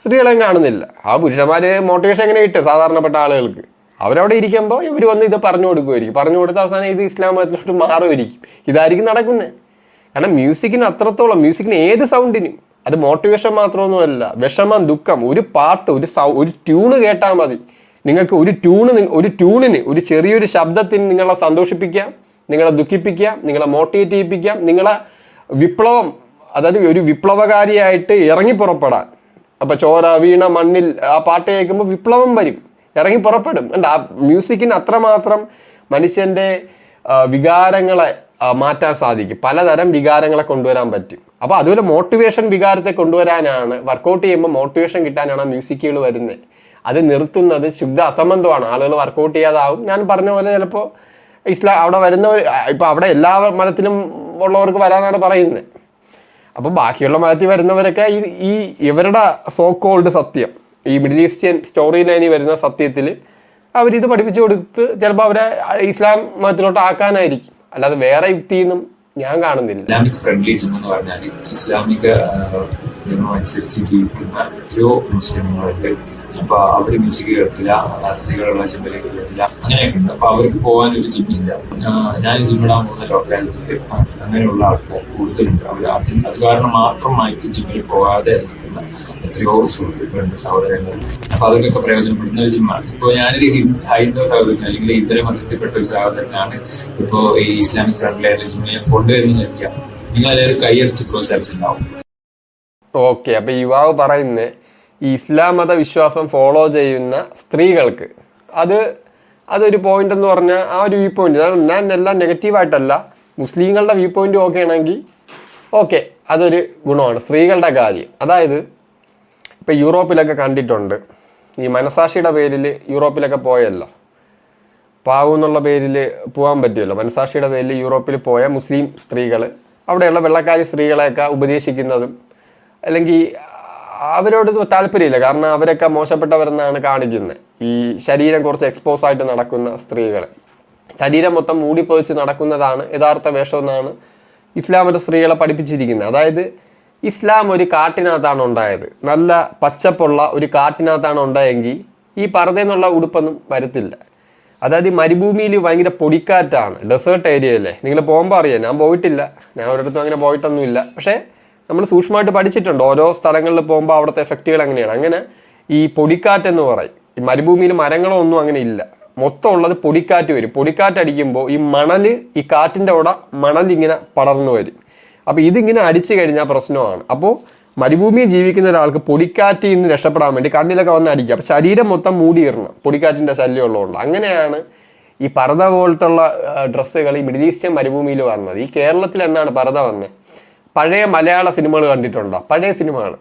സ്ത്രീകളെയും കാണുന്നില്ല. ആ പുരുഷന്മാർ മോട്ടിവേഷൻ എങ്ങനെ കിട്ടും സാധാരണപ്പെട്ട ആളുകൾക്ക്? അവരവിടെ ഇരിക്കുമ്പോൾ ഇവർ വന്ന് ഇത് പറഞ്ഞു കൊടുക്കുമായിരിക്കും. പറഞ്ഞു കൊടുത്ത അവസാനം ഇത് ഇസ്ലാം മതത്തിലോട്ട് മാറുമായിരിക്കും. ഇതായിരിക്കും നടക്കുന്നത്. കാരണം മ്യൂസിക്കിന് അത്രത്തോളം, മ്യൂസിക്കിന് ഏത് സൗണ്ടിനും, അത് മോട്ടിവേഷൻ മാത്രമൊന്നുമല്ല, വിഷമം, ദുഃഖം, ഒരു പാട്ട്, ഒരു ട്യൂണ് കേട്ടാൽ മതി. നിങ്ങൾക്ക് ഒരു ട്യൂണിന് ഒരു ചെറിയൊരു ശബ്ദത്തിന് നിങ്ങളെ സന്തോഷിപ്പിക്കാം, നിങ്ങളെ ദുഃഖിപ്പിക്കാം, നിങ്ങളെ മോട്ടിവേറ്റ് ചെയ്യിപ്പിക്കാം, നിങ്ങളെ വിപ്ലവം, അതായത് ഒരു വിപ്ലവകാരിയായിട്ട് ഇറങ്ങി പുറപ്പെടാൻ. അപ്പം ചോര വീണ മണ്ണിൽ ആ പാട്ട് കേൾക്കുമ്പോൾ വിപ്ലവം വരും, ഇറങ്ങി പുറപ്പെടും. ആ മ്യൂസിക്കിന് അത്രമാത്രം മനുഷ്യൻ്റെ വികാരങ്ങളെ മാറ്റാൻ സാധിക്കും, പലതരം വികാരങ്ങളെ കൊണ്ടുവരാൻ പറ്റും. അപ്പോൾ അതുപോലെ മോട്ടിവേഷൻ വികാരത്തെ കൊണ്ടുവരാനാണ്, വർക്കൗട്ട് ചെയ്യുമ്പോൾ മോട്ടിവേഷൻ കിട്ടാനാണ് മ്യൂസിക്കുകൾ വരുന്നത്. അത് നിർത്തുന്നത് ശുദ്ധ അസംബന്ധമാണ്. ആളുകൾ വർക്കൗട്ട് ചെയ്യാതാവും. ഞാൻ പറഞ്ഞ പോലെ ചിലപ്പോൾ അവിടെ വരുന്നവർ, ഇപ്പം അവിടെ എല്ലാ മതത്തിലും ഉള്ളവർക്ക് വരാനാണ് പറയുന്നത്. അപ്പോൾ ബാക്കിയുള്ള മതത്തിൽ വരുന്നവരൊക്കെ ഇവരുടെ സോ കോൾഡ് സത്യം, ഈ മിഡിൽ ഈസ്റ്റേൺ സ്റ്റോറി ലൈനിൽ വരുന്ന സത്യത്തിൽ അവരിത് പഠിപ്പിച്ചു കൊടുത്ത് ചിലപ്പോൾ അവരെ ഇസ്ലാം മതത്തിലോട്ട് ആക്കാനായിരിക്കും. അല്ലാതെ വേറെ യുക്തിയൊന്നും ഞാൻ കാണുന്നില്ല. ഇസ്ലാമിക് ഫ്രണ്ട്ലി ജിം എന്ന് പറഞ്ഞാൽ ഇസ്ലാമിക നിയമം അനുസരിച്ച് ജീവിക്കുന്ന എത്രയോ മുസ്ലിങ്ങളുണ്ട്. അപ്പൊ അവര് മ്യൂസിക് കേൾക്കില്ല, സ്ത്രീകളുള്ള ജിമ്മിലേക്ക് കേൾക്കില്ല, അങ്ങനെയൊക്കെ ഉണ്ട്. അപ്പൊ അവർക്ക് പോകാൻ ഒരു ജിമ്മില്ല. ഞാൻ ജിമ്മിടാൻ പോകുന്ന ലോക്കാലിറ്റിയിൽ അങ്ങനെയുള്ള ആൾക്കാർ കൂടുതലുണ്ട്. അത് കാരണം മാത്രമായിട്ട് ജിമ്മിൽ പോകാതെ ഇരിക്കുന്ന എത്രയോ സുഹൃത്തുക്കളുണ്ട്, സഹോദരങ്ങളുണ്ട്. അപ്പൊ അതൊക്കെ പ്രയോജനപ്പെടുന്ന ഒരു ജിമ്മാണ്. ഇപ്പൊ ഞാനൊരു ഹൈന്ദവ സഹോദരൻ അല്ലെങ്കിൽ ഇതര മതസ്ഥപ്പെട്ട ഒരു സഹോദരനാണ് ഇപ്പോ ഈ ഇസ്ലാമിക് ഫ്രണ്ട്ലി ആയിട്ടുള്ള ജിമ്മിനെ കൊണ്ടുവരുന്ന ഇരിക്കാം. നിങ്ങൾ എല്ലാവരും കൈയടിച്ച് പ്രോത്സാഹിച്ചിട്ടുണ്ടാവും. ഓക്കെ, അപ്പൊ യുവാവ് പറയുന്നത് ഈ ഇസ്ലാം മത വിശ്വാസം ഫോളോ ചെയ്യുന്ന സ്ത്രീകൾക്ക് അതൊരു പോയിന്റ് എന്ന് പറഞ്ഞാൽ ആ ഒരു വ്യൂ പോയിന്റ്, ഞാൻ എല്ലാം നെഗറ്റീവായിട്ടല്ല, മുസ്ലിങ്ങളുടെ വ്യൂ പോയിന്റ് ഓക്കെ ആണെങ്കിൽ ഓക്കെ, അതൊരു ഗുണമാണ് സ്ത്രീകളുടെ കാര്യം. അതായത് ഇപ്പം യൂറോപ്പിലൊക്കെ കണ്ടിട്ടുണ്ട്, ഈ മനസാക്ഷിയുടെ പേരിൽ യൂറോപ്പിലൊക്കെ പോയല്ലോ, പാവു എന്നുള്ള പേരിൽ പോകാൻ പറ്റുമല്ലോ, മനസാക്ഷിയുടെ പേരിൽ യൂറോപ്പിൽ പോയ മുസ്ലിം സ്ത്രീകൾ അവിടെയുള്ള വെള്ളക്കാരി സ്ത്രീകളെയൊക്കെ ഉപദേശിക്കുന്നതും അല്ലെങ്കിൽ അവരോട് താല്പര്യമില്ല. കാരണം അവരൊക്കെ മോശപ്പെട്ടവരെന്നാണ് കാണിക്കുന്നത്. ഈ ശരീരം കുറച്ച് എക്സ്പോസ് ആയിട്ട് നടക്കുന്ന സ്ത്രീകൾ, ശരീരം മൊത്തം മൂടിപ്പൊതിച്ച് നടക്കുന്നതാണ് യഥാർത്ഥ വേഷം എന്നാണ് ഇസ്ലാമിൻ്റെ സ്ത്രീകളെ പഠിപ്പിച്ചിരിക്കുന്നത്. അതായത് ഇസ്ലാം ഒരു കാട്ടിനകത്താണ് ഉണ്ടായത്, നല്ല പച്ചപ്പുള്ള ഒരു കാട്ടിനകത്താണ് ഉണ്ടായെങ്കിൽ ഈ പർദ്ദയെന്നുള്ള ഉടുപ്പൊന്നും വരത്തില്ല. അതായത് ഈ മരുഭൂമിയിൽ ഭയങ്കര പൊടിക്കാറ്റാണ്, ഡെസേർട്ട് ഏരിയയിലെ. നിങ്ങൾ പോകുമ്പോൾ അറിയാം, ഞാൻ പോയിട്ടില്ല, ഞാൻ ഒരിടത്തും അങ്ങനെ പോയിട്ടൊന്നുമില്ല. പക്ഷേ നമ്മൾ സൂക്ഷ്മമായിട്ട് പഠിച്ചിട്ടുണ്ട് ഓരോ സ്ഥലങ്ങളിൽ പോകുമ്പോൾ അവിടുത്തെ എഫക്റ്റുകൾ എങ്ങനെയാണ്. അങ്ങനെ ഈ പൊടിക്കാറ്റെന്ന് പറയും. ഈ മരുഭൂമിയിൽ മരങ്ങളോ ഒന്നും അങ്ങനെ ഇല്ല, മൊത്തം ഉള്ളത് പൊടിക്കാറ്റ് വരും. പൊടിക്കാറ്റ് അടിക്കുമ്പോൾ ഈ മണല്, ഈ കാറ്റിൻ്റെ കൂടെ മണലിങ്ങനെ പടർന്നു വരും. അപ്പോൾ ഇതിങ്ങനെ അടിച്ചു കഴിഞ്ഞാൽ പ്രശ്നമാണ്. അപ്പോൾ മരുഭൂമിയിൽ ജീവിക്കുന്ന ഒരാൾക്ക് പൊടിക്കാറ്റിൽ നിന്ന് രക്ഷപ്പെടാൻ വേണ്ടി കണ്ണിലൊക്കെ വന്ന് അടിക്കുക. അപ്പോൾ ശരീരം മൊത്തം മൂടിയിടണം പൊടിക്കാറ്റിൻ്റെ ശല്യം ഉള്ളതുകൊണ്ട്. അങ്ങനെയാണ് ഈ പർദ്ദ പോലത്തുള്ള ഡ്രസ്സുകൾ ഈ മിഡിൽ ഈസ്റ്റേൺ മരുഭൂമിയിൽ വന്നത്. ഈ കേരളത്തിൽ എന്നാണ് പർദ്ദ വന്നത്? പഴയ മലയാള സിനിമകൾ കണ്ടിട്ടുണ്ടോ? പഴയ സിനിമകൾ,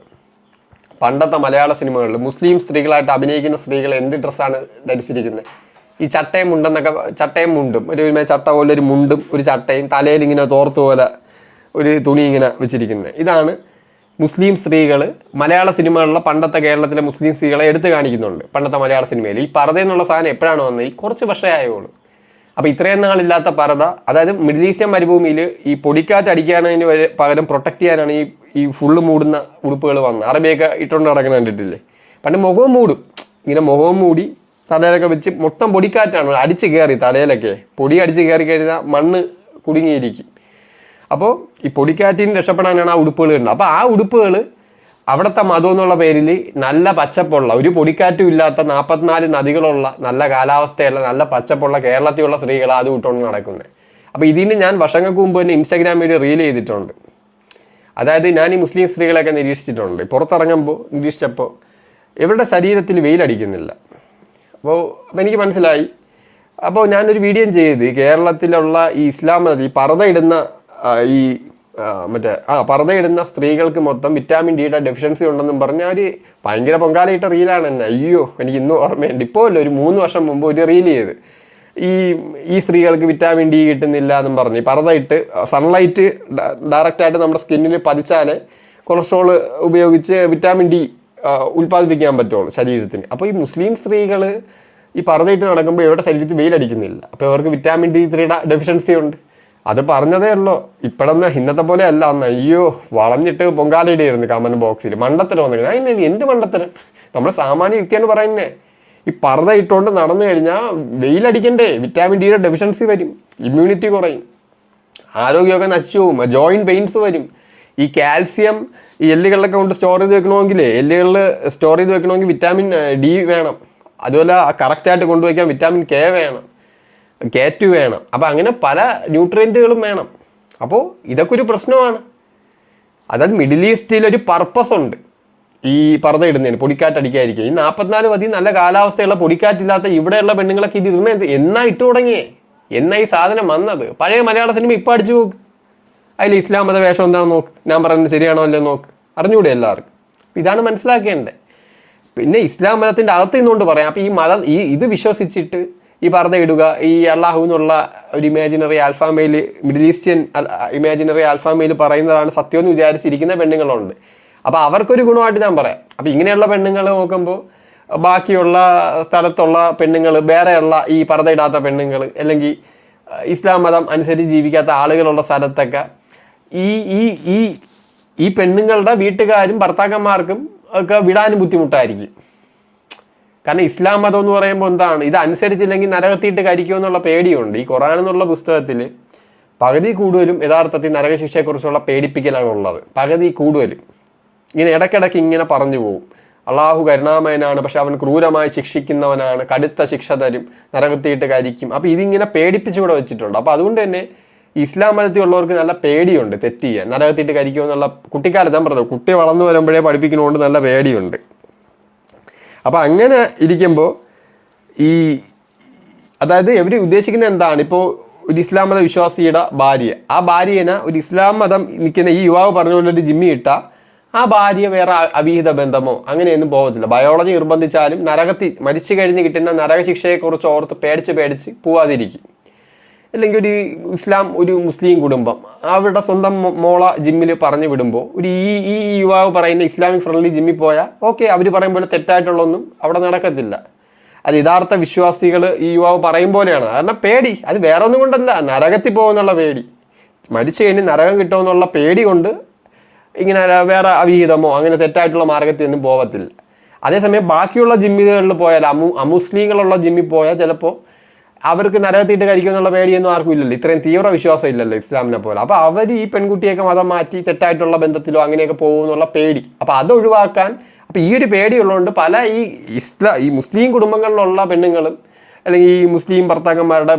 പണ്ടത്തെ മലയാള സിനിമകളിൽ മുസ്ലിം സ്ത്രീകളായിട്ട് അഭിനയിക്കുന്ന സ്ത്രീകൾ എന്ത് ഡ്രസ്സാണ് ധരിച്ചിരിക്കുന്നത്? ഈ ചട്ടയും മുണ്ടെന്നൊക്കെ, ചട്ടയും മുണ്ടും, ഒരു ചട്ട പോലെ ഒരു മുണ്ടും ഒരു ചട്ടയും, തലയിൽ ഇങ്ങനെ തോർത്ത് പോലെ ഒരു തുണി ഇങ്ങനെ വെച്ചിരിക്കുന്നത്. ഇതാണ് മുസ്ലിം സ്ത്രീകൾ മലയാള സിനിമകളിലെ, പണ്ടത്തെ കേരളത്തിലെ മുസ്ലിം സ്ത്രീകളെ എടുത്തു കാണിക്കുന്നുണ്ട് പണ്ടത്തെ മലയാള സിനിമയിൽ. ഈ പർദ്ദ എന്നുള്ള സാധനം എപ്പോഴാണ് വന്നത്? ഈ കുറച്ച് വർഷമായോളൂ. അപ്പോൾ ഇത്രയും നാളില്ലാത്ത പർദ്ദ, അതായത് മിഡിൽ ഈസ്റ്റേൺ മരുഭൂമിയിൽ ഈ പൊടിക്കാറ്റ് അടിക്കാനതിന് പകരം പ്രൊട്ടക്ട് ചെയ്യാനാണ് ഈ ഫുള്ള് മൂടുന്ന ഉടുപ്പുകൾ വന്നത്. അറബിയൊക്കെ ഇട്ടുകൊണ്ട് നടക്കുന്ന കണ്ടിട്ടില്ലേ? പണ്ട് മുഖവും മൂടും, ഇങ്ങനെ മുഖവും മൂടി തലയിലൊക്കെ വെച്ച് മൊത്തം പൊടിക്കാറ്റാണ് അടിച്ച് കയറി, തലയിലൊക്കെ പൊടി അടിച്ച് കയറി കഴിഞ്ഞാൽ മണ്ണ് കുടുങ്ങിയിരിക്കും. അപ്പോൾ ഈ പൊടിക്കാറ്റിന് രക്ഷപ്പെടാനാണ് ആ ഉടുപ്പുകൾ ഇടുന്നത്. അപ്പോൾ ആ ഉടുപ്പുകൾ അവിടുത്തെ മതം എന്നുള്ള പേരിൽ നല്ല പച്ചപ്പുള്ള, ഒരു പൊടിക്കാറ്റും ഇല്ലാത്ത 44 നദികളുള്ള നല്ല കാലാവസ്ഥയുള്ള നല്ല പച്ചപ്പുള്ള കേരളത്തിലുള്ള സ്ത്രീകൾ അത് ഇട്ടുകൊണ്ട് നടക്കുന്നത്. അപ്പോൾ ഇതിന് ഞാൻ വർഷങ്ങൾക്ക് മുമ്പ് തന്നെ ഇൻസ്റ്റാഗ്രാമിൽ റീൽ ചെയ്തിട്ടുണ്ട്. അതായത് ഞാൻ ഈ മുസ്ലിം സ്ത്രീകളെയൊക്കെ നിരീക്ഷിച്ചിട്ടുണ്ട്. പുറത്തിറങ്ങുമ്പോൾ നിരീക്ഷിച്ചപ്പോൾ ഇവരുടെ ശരീരത്തിൽ വെയിലടിക്കുന്നില്ല. അപ്പോൾ എനിക്ക് മനസ്സിലായി. അപ്പോൾ ഞാനൊരു വീഡിയോ ചെയ്ത് കേരളത്തിലുള്ള ഈ ഇസ്ലാം മതം ഈ പർദ്ദ ഇടുന്ന ഈ പർദ്ദയിടുന്ന സ്ത്രീകൾക്ക് മൊത്തം വിറ്റാമിൻ ഡിയുടെ ഡെഫിഷ്യൻസി ഉണ്ടെന്നും പറഞ്ഞ ഒരു ഭയങ്കര പൊങ്കാലയിട്ട റീലാണ് തന്നെ. അയ്യോ, എനിക്ക് ഇന്നും ഓർമ്മയുണ്ട്. ഇപ്പോൾ അല്ല, ഒരു 3 വർഷം മുമ്പ് ഒരു റീൽ ചെയ്ത് ഈ സ്ത്രീകൾക്ക് വിറ്റാമിൻ ഡി കിട്ടുന്നില്ല എന്നും പറഞ്ഞ് പർദ്ദ ഇട്ട് സൺലൈറ്റ് ഡയറക്റ്റായിട്ട് നമ്മുടെ സ്കിന്നിൽ പതിച്ചാൽ കൊളസ്ട്രോൾ ഉപയോഗിച്ച് വിറ്റാമിൻ ഡി ഉൽപ്പാദിപ്പിക്കാൻ പറ്റുള്ളൂ ശരീരത്തിന്. അപ്പോൾ ഈ മുസ്ലിം സ്ത്രീകൾ ഈ പർദ്ദയിട്ട് നടക്കുമ്പോൾ ഇവരുടെ ശരീരത്തിൽ വെയിലടിക്കുന്നില്ല. അപ്പോൾ അവർക്ക് വിറ്റാമിൻ D3 ഡെഫിഷ്യൻസി ഉണ്ട്. അത് പറഞ്ഞതേ ഉള്ളൂ. ഇപ്പോഴെന്ന് ഇന്നത്തെ പോലെ അല്ല. അന്ന് അയ്യോ വളഞ്ഞിട്ട് പൊങ്കാലയിടായിരുന്നു കമന്റ് ബോക്സിൽ. മണ്ടത്തരം വന്നിരുന്നു. അതിന് എന്ത് മണ്ടത്തരം? നമ്മുടെ സാമാന്യ യുക്തിയാണ് പറയുന്നത്. ഈ പർദ്ദ ഇട്ടുകൊണ്ട് നടന്നു കഴിഞ്ഞാൽ വെയിലടിക്കണ്ടേ? വിറ്റാമിൻ ഡിയുടെ ഡെഫിഷ്യൻസി വരും, ഇമ്മ്യൂണിറ്റി കുറയും, ആരോഗ്യമൊക്കെ നശിച്ചു പോകും, ജോയിൻറ്റ് പെയിൻസ് വരും. ഈ കാൽസ്യം ഈ എല്ലുകളിലൊക്കെ കൊണ്ട് സ്റ്റോർ ചെയ്ത് വെക്കണമെങ്കിൽ, എല്ലുകളിൽ സ്റ്റോർ ചെയ്ത് വെക്കണമെങ്കിൽ വിറ്റാമിൻ ഡി വേണം. അതുപോലെ കറക്റ്റായിട്ട് കൊണ്ടുവയ്ക്കാൻ വിറ്റാമിൻ കെ വേണം, K2 വേണം. അപ്പോൾ അങ്ങനെ പല ന്യൂട്രിയൻറ്റുകളും വേണം. അപ്പോൾ ഇതൊക്കെ ഒരു പ്രശ്നമാണ്. അതായത് മിഡിൽ ഈസ്റ്റിൽ ഒരു പർപ്പസ് ഉണ്ട് ഈ പർദ്ദ ഇടുന്നതിന്, പൊടിക്കാറ്റടിക്കാതിരിക്കുക. ഈ 44 മതി നല്ല കാലാവസ്ഥയുള്ള പൊടിക്കാറ്റില്ലാത്ത ഇവിടെയുള്ള പെണ്ണുങ്ങളൊക്കെ ഇത് ഇടുന്നത് എന്നാ ഇട്ടു തുടങ്ങിയേ? എന്നാ ഈ സാധനം വന്നത്? പഴയ മലയാള സിനിമ ഇപ്പം അടിച്ചു നോക്ക്, അതിൽ ഇസ്ലാം മത വേഷം എന്താണെന്ന് നോക്ക്, ഞാൻ പറയുന്നത് ശരിയാണോ അല്ലേ നോക്ക്, അറിഞ്ഞൂടെ എല്ലാവർക്കും? ഇതാണ് മനസ്സിലാക്കേണ്ടത്. പിന്നെ ഇസ്ലാം മതത്തിൻ്റെ അകത്ത് നിന്നുകൊണ്ട് പറയാം. അപ്പോൾ ഈ മതം ഇത് വിശ്വസിച്ചിട്ട് ഈ പർദ്ദ ഇടുക, ഈ അള്ളാഹു എന്നുള്ള ഒരു ഇമാജിനറി ആൽഫാമയിൽ, മിഡിൽ ഈസ്റ്റേൺ ഇമാജിനറി ആൽഫാമയിൽ പറയുന്നതാണ് സത്യം എന്ന് വിചാരിച്ചിരിക്കുന്ന പെണ്ണുങ്ങളുണ്ട്. അപ്പോൾ അവർക്കൊരു ഗുണമായിട്ട് ഞാൻ പറയാം. അപ്പോൾ ഇങ്ങനെയുള്ള പെണ്ണുങ്ങൾ നോക്കുമ്പോൾ ബാക്കിയുള്ള സ്ഥലത്തുള്ള പെണ്ണുങ്ങൾ, വേറെയുള്ള ഈ പർദ്ദ ഇടാത്ത പെണ്ണുങ്ങൾ, അല്ലെങ്കിൽ ഇസ്ലാം മതം അനുസരിച്ച് ജീവിക്കാത്ത ആളുകളുള്ള സ്ഥലത്തൊക്കെ ഈ പെണ്ണുങ്ങളുടെ വീട്ടുകാരും ഭർത്താക്കന്മാർക്കും ഒക്കെ വിടാനും ബുദ്ധിമുട്ടായിരിക്കും. കാരണം ഇസ്ലാം മതം എന്ന് പറയുമ്പോൾ എന്താണ്, ഇത് അനുസരിച്ചില്ലെങ്കിൽ നരകത്തിയിട്ട് കരിക്കുമോ എന്നുള്ള പേടിയുണ്ട്. ഈ ഖുർആൻ എന്നുള്ള പുസ്തകത്തിൽ പകുതി കൂടുതലും യഥാർത്ഥത്തിൽ നരകശിക്ഷയെക്കുറിച്ചുള്ള പേടിപ്പിക്കലാണ് ഉള്ളത്. പകുതി കൂടുതലും ഇങ്ങനെ ഇടയ്ക്കിടയ്ക്ക് ഇങ്ങനെ പറഞ്ഞു പോകും. അള്ളാഹു കരുണാമയനാണ്, പക്ഷെ അവൻ ക്രൂരമായി ശിക്ഷിക്കുന്നവനാണ്, കടുത്ത ശിക്ഷ തരും, നരകത്തിയിട്ട് കരിക്കും. അപ്പോൾ ഇതിങ്ങനെ പേടിപ്പിച്ചുകൂടെ വെച്ചിട്ടുണ്ട്. അപ്പോൾ അതുകൊണ്ട് തന്നെ ഇസ്ലാം മതത്തിൽ ഉള്ളവർക്ക് നല്ല പേടിയുണ്ട് തെറ്റ് ചെയ്യാൻ, നരകത്തിയിട്ട് കരിക്കുമോ എന്നുള്ള. കുട്ടിക്കാലത്ത് ഞാൻ പറഞ്ഞു, കുട്ടി വളർന്നു വരുമ്പോഴേ പഠിപ്പിക്കുന്നതുകൊണ്ട് നല്ല പേടിയുണ്ട്. അപ്പോൾ അങ്ങനെ ഇരിക്കുമ്പോൾ അതായത് ഇവർ ഉദ്ദേശിക്കുന്നത് എന്താണ്? ഇപ്പോൾ ഒരു ഇസ്ലാം മത വിശ്വാസിയുടെ ഭാര്യ, ആ ഭാര്യനെ ഒരു ഇസ്ലാം മതം നിൽക്കുന്ന ഈ യുവാവ് പറഞ്ഞുകൊണ്ടൊരു ജിമ്മി ഇട്ടാൽ ആ ഭാര്യ വേറെ അവിഹിത ബന്ധമോ അങ്ങനെയൊന്നും പോകത്തില്ല. ബയോളജി നിർബന്ധിച്ചാലും മരിച്ചു കഴിഞ്ഞ് കിട്ടുന്ന നരകശിക്ഷയെക്കുറിച്ച് ഓർത്ത് പേടിച്ച് പോവാതിരിക്കും. അല്ലെങ്കിൽ ഒരു മുസ്ലിം കുടുംബം അവരുടെ സ്വന്തം മോള ജിമ്മിൽ പറഞ്ഞു വിടുമ്പോൾ ഈ യുവാവ് പറയുന്ന ഇസ്ലാമിക് ഫ്രണ്ട്ലി ജിമ്മിൽ പോയാൽ ഓക്കെ, അവർ പറയും പോലെ തെറ്റായിട്ടുള്ളൊന്നും അവിടെ നടക്കത്തില്ല. അത് യഥാർത്ഥ വിശ്വാസികൾ ഈ യുവാവ് പറയും പോലെയാണ്. കാരണം പേടി, അത് വേറെ ഒന്നും കൊണ്ടല്ല, നരകത്തിൽ പോകുന്നുള്ള പേടി, മരിച്ചു കഴിഞ്ഞ് നരകം കിട്ടുമെന്നുള്ള പേടി കൊണ്ട് ഇങ്ങനെ വേറെ അവിഹിതമോ അങ്ങനെ തെറ്റായിട്ടുള്ള മാർഗത്തിൽ ഒന്നും പോകത്തില്ല. അതേസമയം ബാക്കിയുള്ള ജിമ്മുകളിൽ പോയാൽ അമുസ്ലിങ്ങളുള്ള ജിമ്മിൽ പോയാൽ ചിലപ്പോൾ അവർക്ക് നരകത്തിയിട്ട് കഴിക്കുമെന്നുള്ള പേടിയൊന്നും ആർക്കും ഇല്ലല്ലോ, ഇത്രയും തീവ്ര വിശ്വാസം ഇല്ലല്ലോ ഇസ്ലാമിനെ പോലെ. അപ്പോൾ അവർ ഈ പെൺകുട്ടിയൊക്കെ മതം മാറ്റി തെറ്റായിട്ടുള്ള ബന്ധത്തിലോ അങ്ങനെയൊക്കെ പോകുമെന്നുള്ള പേടി, അപ്പോൾ അത് ഒഴിവാക്കാൻ, അപ്പോൾ ഈ ഒരു പേടിയുള്ളതുകൊണ്ട് പല ഈ മുസ്ലിം കുടുംബങ്ങളിലുള്ള പെണ്ണുങ്ങളും അല്ലെങ്കിൽ ഈ മുസ്ലിം ഭർത്താക്കന്മാരുടെ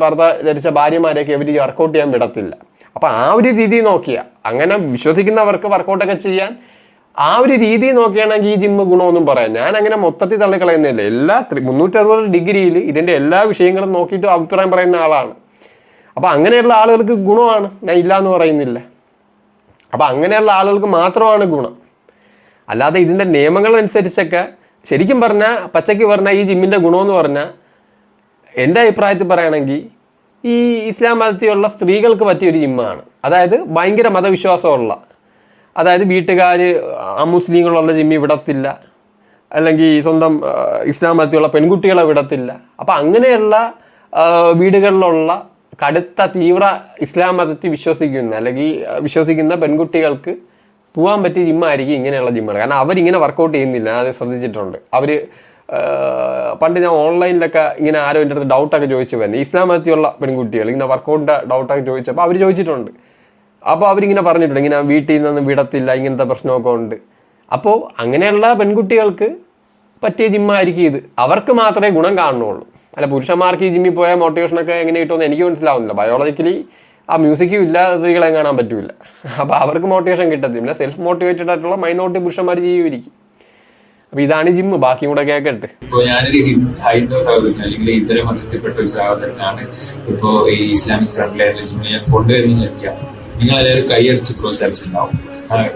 ധരിച്ച ഭാര്യമാരെയൊക്കെ ഇവർ വർക്കൗട്ട് ചെയ്യാൻ വിടത്തില്ല. അപ്പോൾ ആ ഒരു രീതി നോക്കിയാൽ, അങ്ങനെ വിശ്വസിക്കുന്നവർക്ക് വർക്കൗട്ടൊക്കെ ചെയ്യാൻ ആ ഒരു രീതി നോക്കുകയാണെങ്കിൽ ഈ ജിമ്മ് ഗുണമെന്നും പറയാം. ഞാൻ അങ്ങനെ മൊത്തത്തിൽ തള്ളിക്കളയുന്നില്ല. എല്ലാ 360 ഡിഗ്രിയിൽ ഇതിൻ്റെ എല്ലാ വിഷയങ്ങളും നോക്കിയിട്ട് അഭിപ്രായം പറയുന്ന ആളാണ്. അപ്പോൾ അങ്ങനെയുള്ള ആളുകൾക്ക് ഗുണമാണ്, ഞാൻ ഇല്ല എന്ന് പറയുന്നില്ല. അപ്പോൾ അങ്ങനെയുള്ള ആളുകൾക്ക് മാത്രമാണ് ഗുണം. അല്ലാതെ ഇതിൻ്റെ നിയമങ്ങളനുസരിച്ചൊക്കെ ശരിക്കും പറഞ്ഞാൽ, പച്ചയ്ക്ക് പറഞ്ഞാൽ ഈ ജിമ്മിൻ്റെ ഗുണമെന്ന് പറഞ്ഞാൽ എൻ്റെ അഭിപ്രായത്തിൽ പറയുകയാണെങ്കിൽ ഈ ഇസ്ലാം മതത്തിലുള്ള സ്ത്രീകൾക്ക് പറ്റിയൊരു ജിമ്മാണ്. അതായത് ഭയങ്കര മതവിശ്വാസമുള്ള, അതായത് വീട്ടുകാർ അമുസ്ലിങ്ങളുള്ള ജിമ്മി വിടത്തില്ല, അല്ലെങ്കിൽ സ്വന്തം ഇസ്ലാം മതത്തിലുള്ള പെൺകുട്ടികളെ വിടത്തില്ല. അപ്പം അങ്ങനെയുള്ള വീടുകളിലുള്ള കടുത്ത തീവ്ര ഇസ്ലാം മതത്തിൽ വിശ്വസിക്കുന്ന പെൺകുട്ടികൾക്ക് പോകാൻ പറ്റിയ ജിമ്മായിരിക്കും ഇങ്ങനെയുള്ള ജിമ്മുകൾ. കാരണം അവരിങ്ങനെ വർക്കൗട്ട് ചെയ്യുന്നില്ല, അത് ശ്രദ്ധിച്ചിട്ടുണ്ട്. അവർ പണ്ട് ഞാൻ ഓൺലൈനിലൊക്കെ ഇങ്ങനെ ആരോ എൻ്റെ അടുത്ത് ഡൗട്ടൊക്കെ ചോദിച്ചു വരുന്നത്, ഇസ്ലാം മതത്തിലുള്ള പെൺകുട്ടികൾ ഇങ്ങനെ വർക്കൗട്ടിൻ്റെ ഡൗട്ടൊക്കെ ചോദിച്ചപ്പോൾ അവർ ചോദിച്ചിട്ടുണ്ട്. അപ്പോൾ അവരിങ്ങനെ പറഞ്ഞിട്ടുണ്ട്, ഇങ്ങനെ വീട്ടിൽ നിന്നൊന്നും വിടത്തില്ല, ഇങ്ങനത്തെ പ്രശ്നമൊക്കെ ഉണ്ട്. അപ്പോൾ അങ്ങനെയുള്ള പെൺകുട്ടികൾക്ക് പറ്റിയ ജിമ്മായിരിക്കും ഇത്. അവർക്ക് മാത്രമേ ഗുണം കാണുന്നുള്ളൂ. അല്ല, പുരുഷന്മാർക്ക് ഈ ജിമ്മിൽ പോയാൽ മോട്ടിവേഷനൊക്കെ എങ്ങനെ കിട്ടുമെന്ന് എനിക്ക് മനസ്സിലാവുന്നില്ല. ബയോളജിക്കലി ആ മ്യൂസിക്കും ഇല്ല, സ്ത്രീകളെ കാണാൻ പറ്റില്ല. അപ്പോൾ അവർക്ക് മോട്ടിവേഷൻ കിട്ടത്തില്ല. സെൽഫ് മോട്ടിവേറ്റഡ് ആയിട്ടുള്ള മൈനോറിറ്റി പുരുഷന്മാർ ജീവിച്ചിരിക്കും. അപ്പൊ ഇതാണ് ജിമ്മ്. ബാക്കിയും കൂടെ കേൾക്കട്ടെ. ഇപ്പൊ ഞാനൊരു ഹൈന്ദവ സഹോദരൻ അല്ലെങ്കിൽ ഇതര മതസ്ഥപ്പെട്ട ഒരു സഹോദരനാണ് ഇപ്പോ ഈ ഇസ്ലാമിക് ഫ്രണ്ട്ലി ആയിട്ടുള്ള ജിമ്മിൽ ഞാൻ കൊണ്ടുവരുമെന്ന് വെക്കാം. നിങ്ങൾ എല്ലാവരും കൈയടിച്ച് പ്രോത്സാഹിച്ചിട്ടുണ്ടാവും.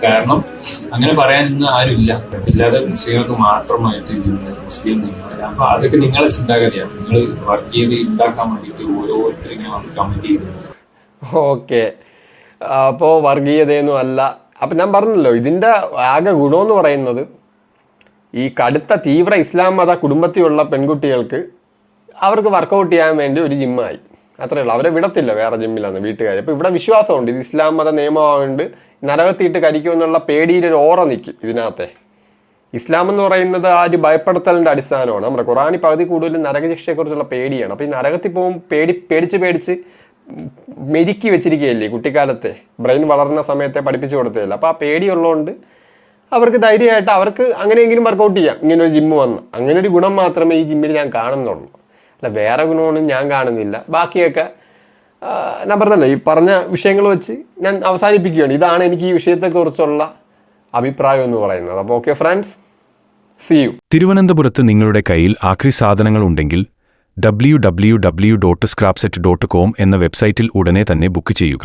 കാരണം അങ്ങനെ പറയാനൊന്നും ആരുമില്ല. ഇല്ലാതെ മുസ്ലിങ്ങൾക്ക് മാത്രമായിട്ട് ജിമ്മ്, മുസ്ലിം ജിമ്മ്. അപ്പൊ അതൊക്കെ നിങ്ങളെ ചിന്താഗതിയാണ്. നിങ്ങൾ വർക്ക് ചെയ്ത് ഉണ്ടാക്കാൻ വേണ്ടിയിട്ട് ഓരോരുത്തരും ഇങ്ങനെ വന്ന് കമന്റ് ചെയ്യുന്നത്. ഓക്കെ, അപ്പോൾ വർഗീയതയൊന്നും അല്ല. അപ്പം ഞാൻ പറഞ്ഞല്ലോ, ഇതിൻ്റെ ആകെ ഗുണമെന്ന് പറയുന്നത് ഈ കടുത്ത തീവ്ര ഇസ്ലാം മത കുടുംബത്തിലുള്ള പെൺകുട്ടികൾക്ക് അവർക്ക് വർക്കൗട്ട് ചെയ്യാൻ വേണ്ടി ഒരു ജിമ്മായി, അത്രേ ഉള്ളൂ. അവരെ വിടത്തില്ല വേറെ ജിമ്മിലാണ് വീട്ടുകാർ. അപ്പോൾ ഇവിടെ വിശ്വാസമുണ്ട്, ഇത് ഇസ്ലാം മത നിയമമായതുകൊണ്ട് നരകത്തിയിട്ട് കരിക്കുമെന്നുള്ള പേടിയിലൊരു ഓറ നിൽക്കും ഇതിനകത്തെ. ഇസ്ലാം എന്ന് പറയുന്നത് ആ ഒരു ഭയപ്പെടുത്തലിൻ്റെ അടിസ്ഥാനമാണ്. നമ്മുടെ ഖുറാനി പകുതി കൂടുതലും നരകശിക്ഷയെക്കുറിച്ചുള്ള പേടിയാണ്. അപ്പോൾ ഈ നരകത്തിൽ പോകും പേടിച്ച് മെരുക്കി വെച്ചിരിക്കുകയല്ലേ കുട്ടിക്കാലത്തെ, ബ്രെയിൻ വളർന്ന സമയത്തെ പഠിപ്പിച്ചു കൊടുത്തതല്ല. അപ്പോൾ ആ പേടിയുള്ളതുകൊണ്ട് അവർക്ക് ധൈര്യമായിട്ട് അവർക്ക് അങ്ങനെയെങ്കിലും വർക്കൗട്ട് ചെയ്യാം. ഇങ്ങനെ ഒരു ജിമ്മ് വന്ന് അങ്ങനെ ഒരു ഗുണം മാത്രമേ ഈ ജിമ്മിൽ ഞാൻ കാണുന്നുള്ളൂ. അല്ല, വേറെ ഗുണമൊന്നും ഞാൻ കാണുന്നില്ല. ബാക്കിയൊക്കെ ഞാൻ പറഞ്ഞല്ലോ, ഈ പറഞ്ഞ വിഷയങ്ങൾ വെച്ച് ഞാൻ അവസാനിപ്പിക്കുകയാണ്. ഇതാണ് എനിക്ക് ഈ വിഷയത്തെക്കുറിച്ചുള്ള അഭിപ്രായം എന്ന് പറയുന്നത്. അപ്പോൾ ഓക്കെ ഫ്രണ്ട്സ്, സീ യു. തിരുവനന്തപുരത്ത് നിങ്ങളുടെ കയ്യിൽ ആക്രി സാധനങ്ങൾ ഉണ്ടെങ്കിൽ www.scrapset.com എന്ന വെബ്സൈറ്റിൽ ഉടനെ തന്നെ ബുക്ക് ചെയ്യുക.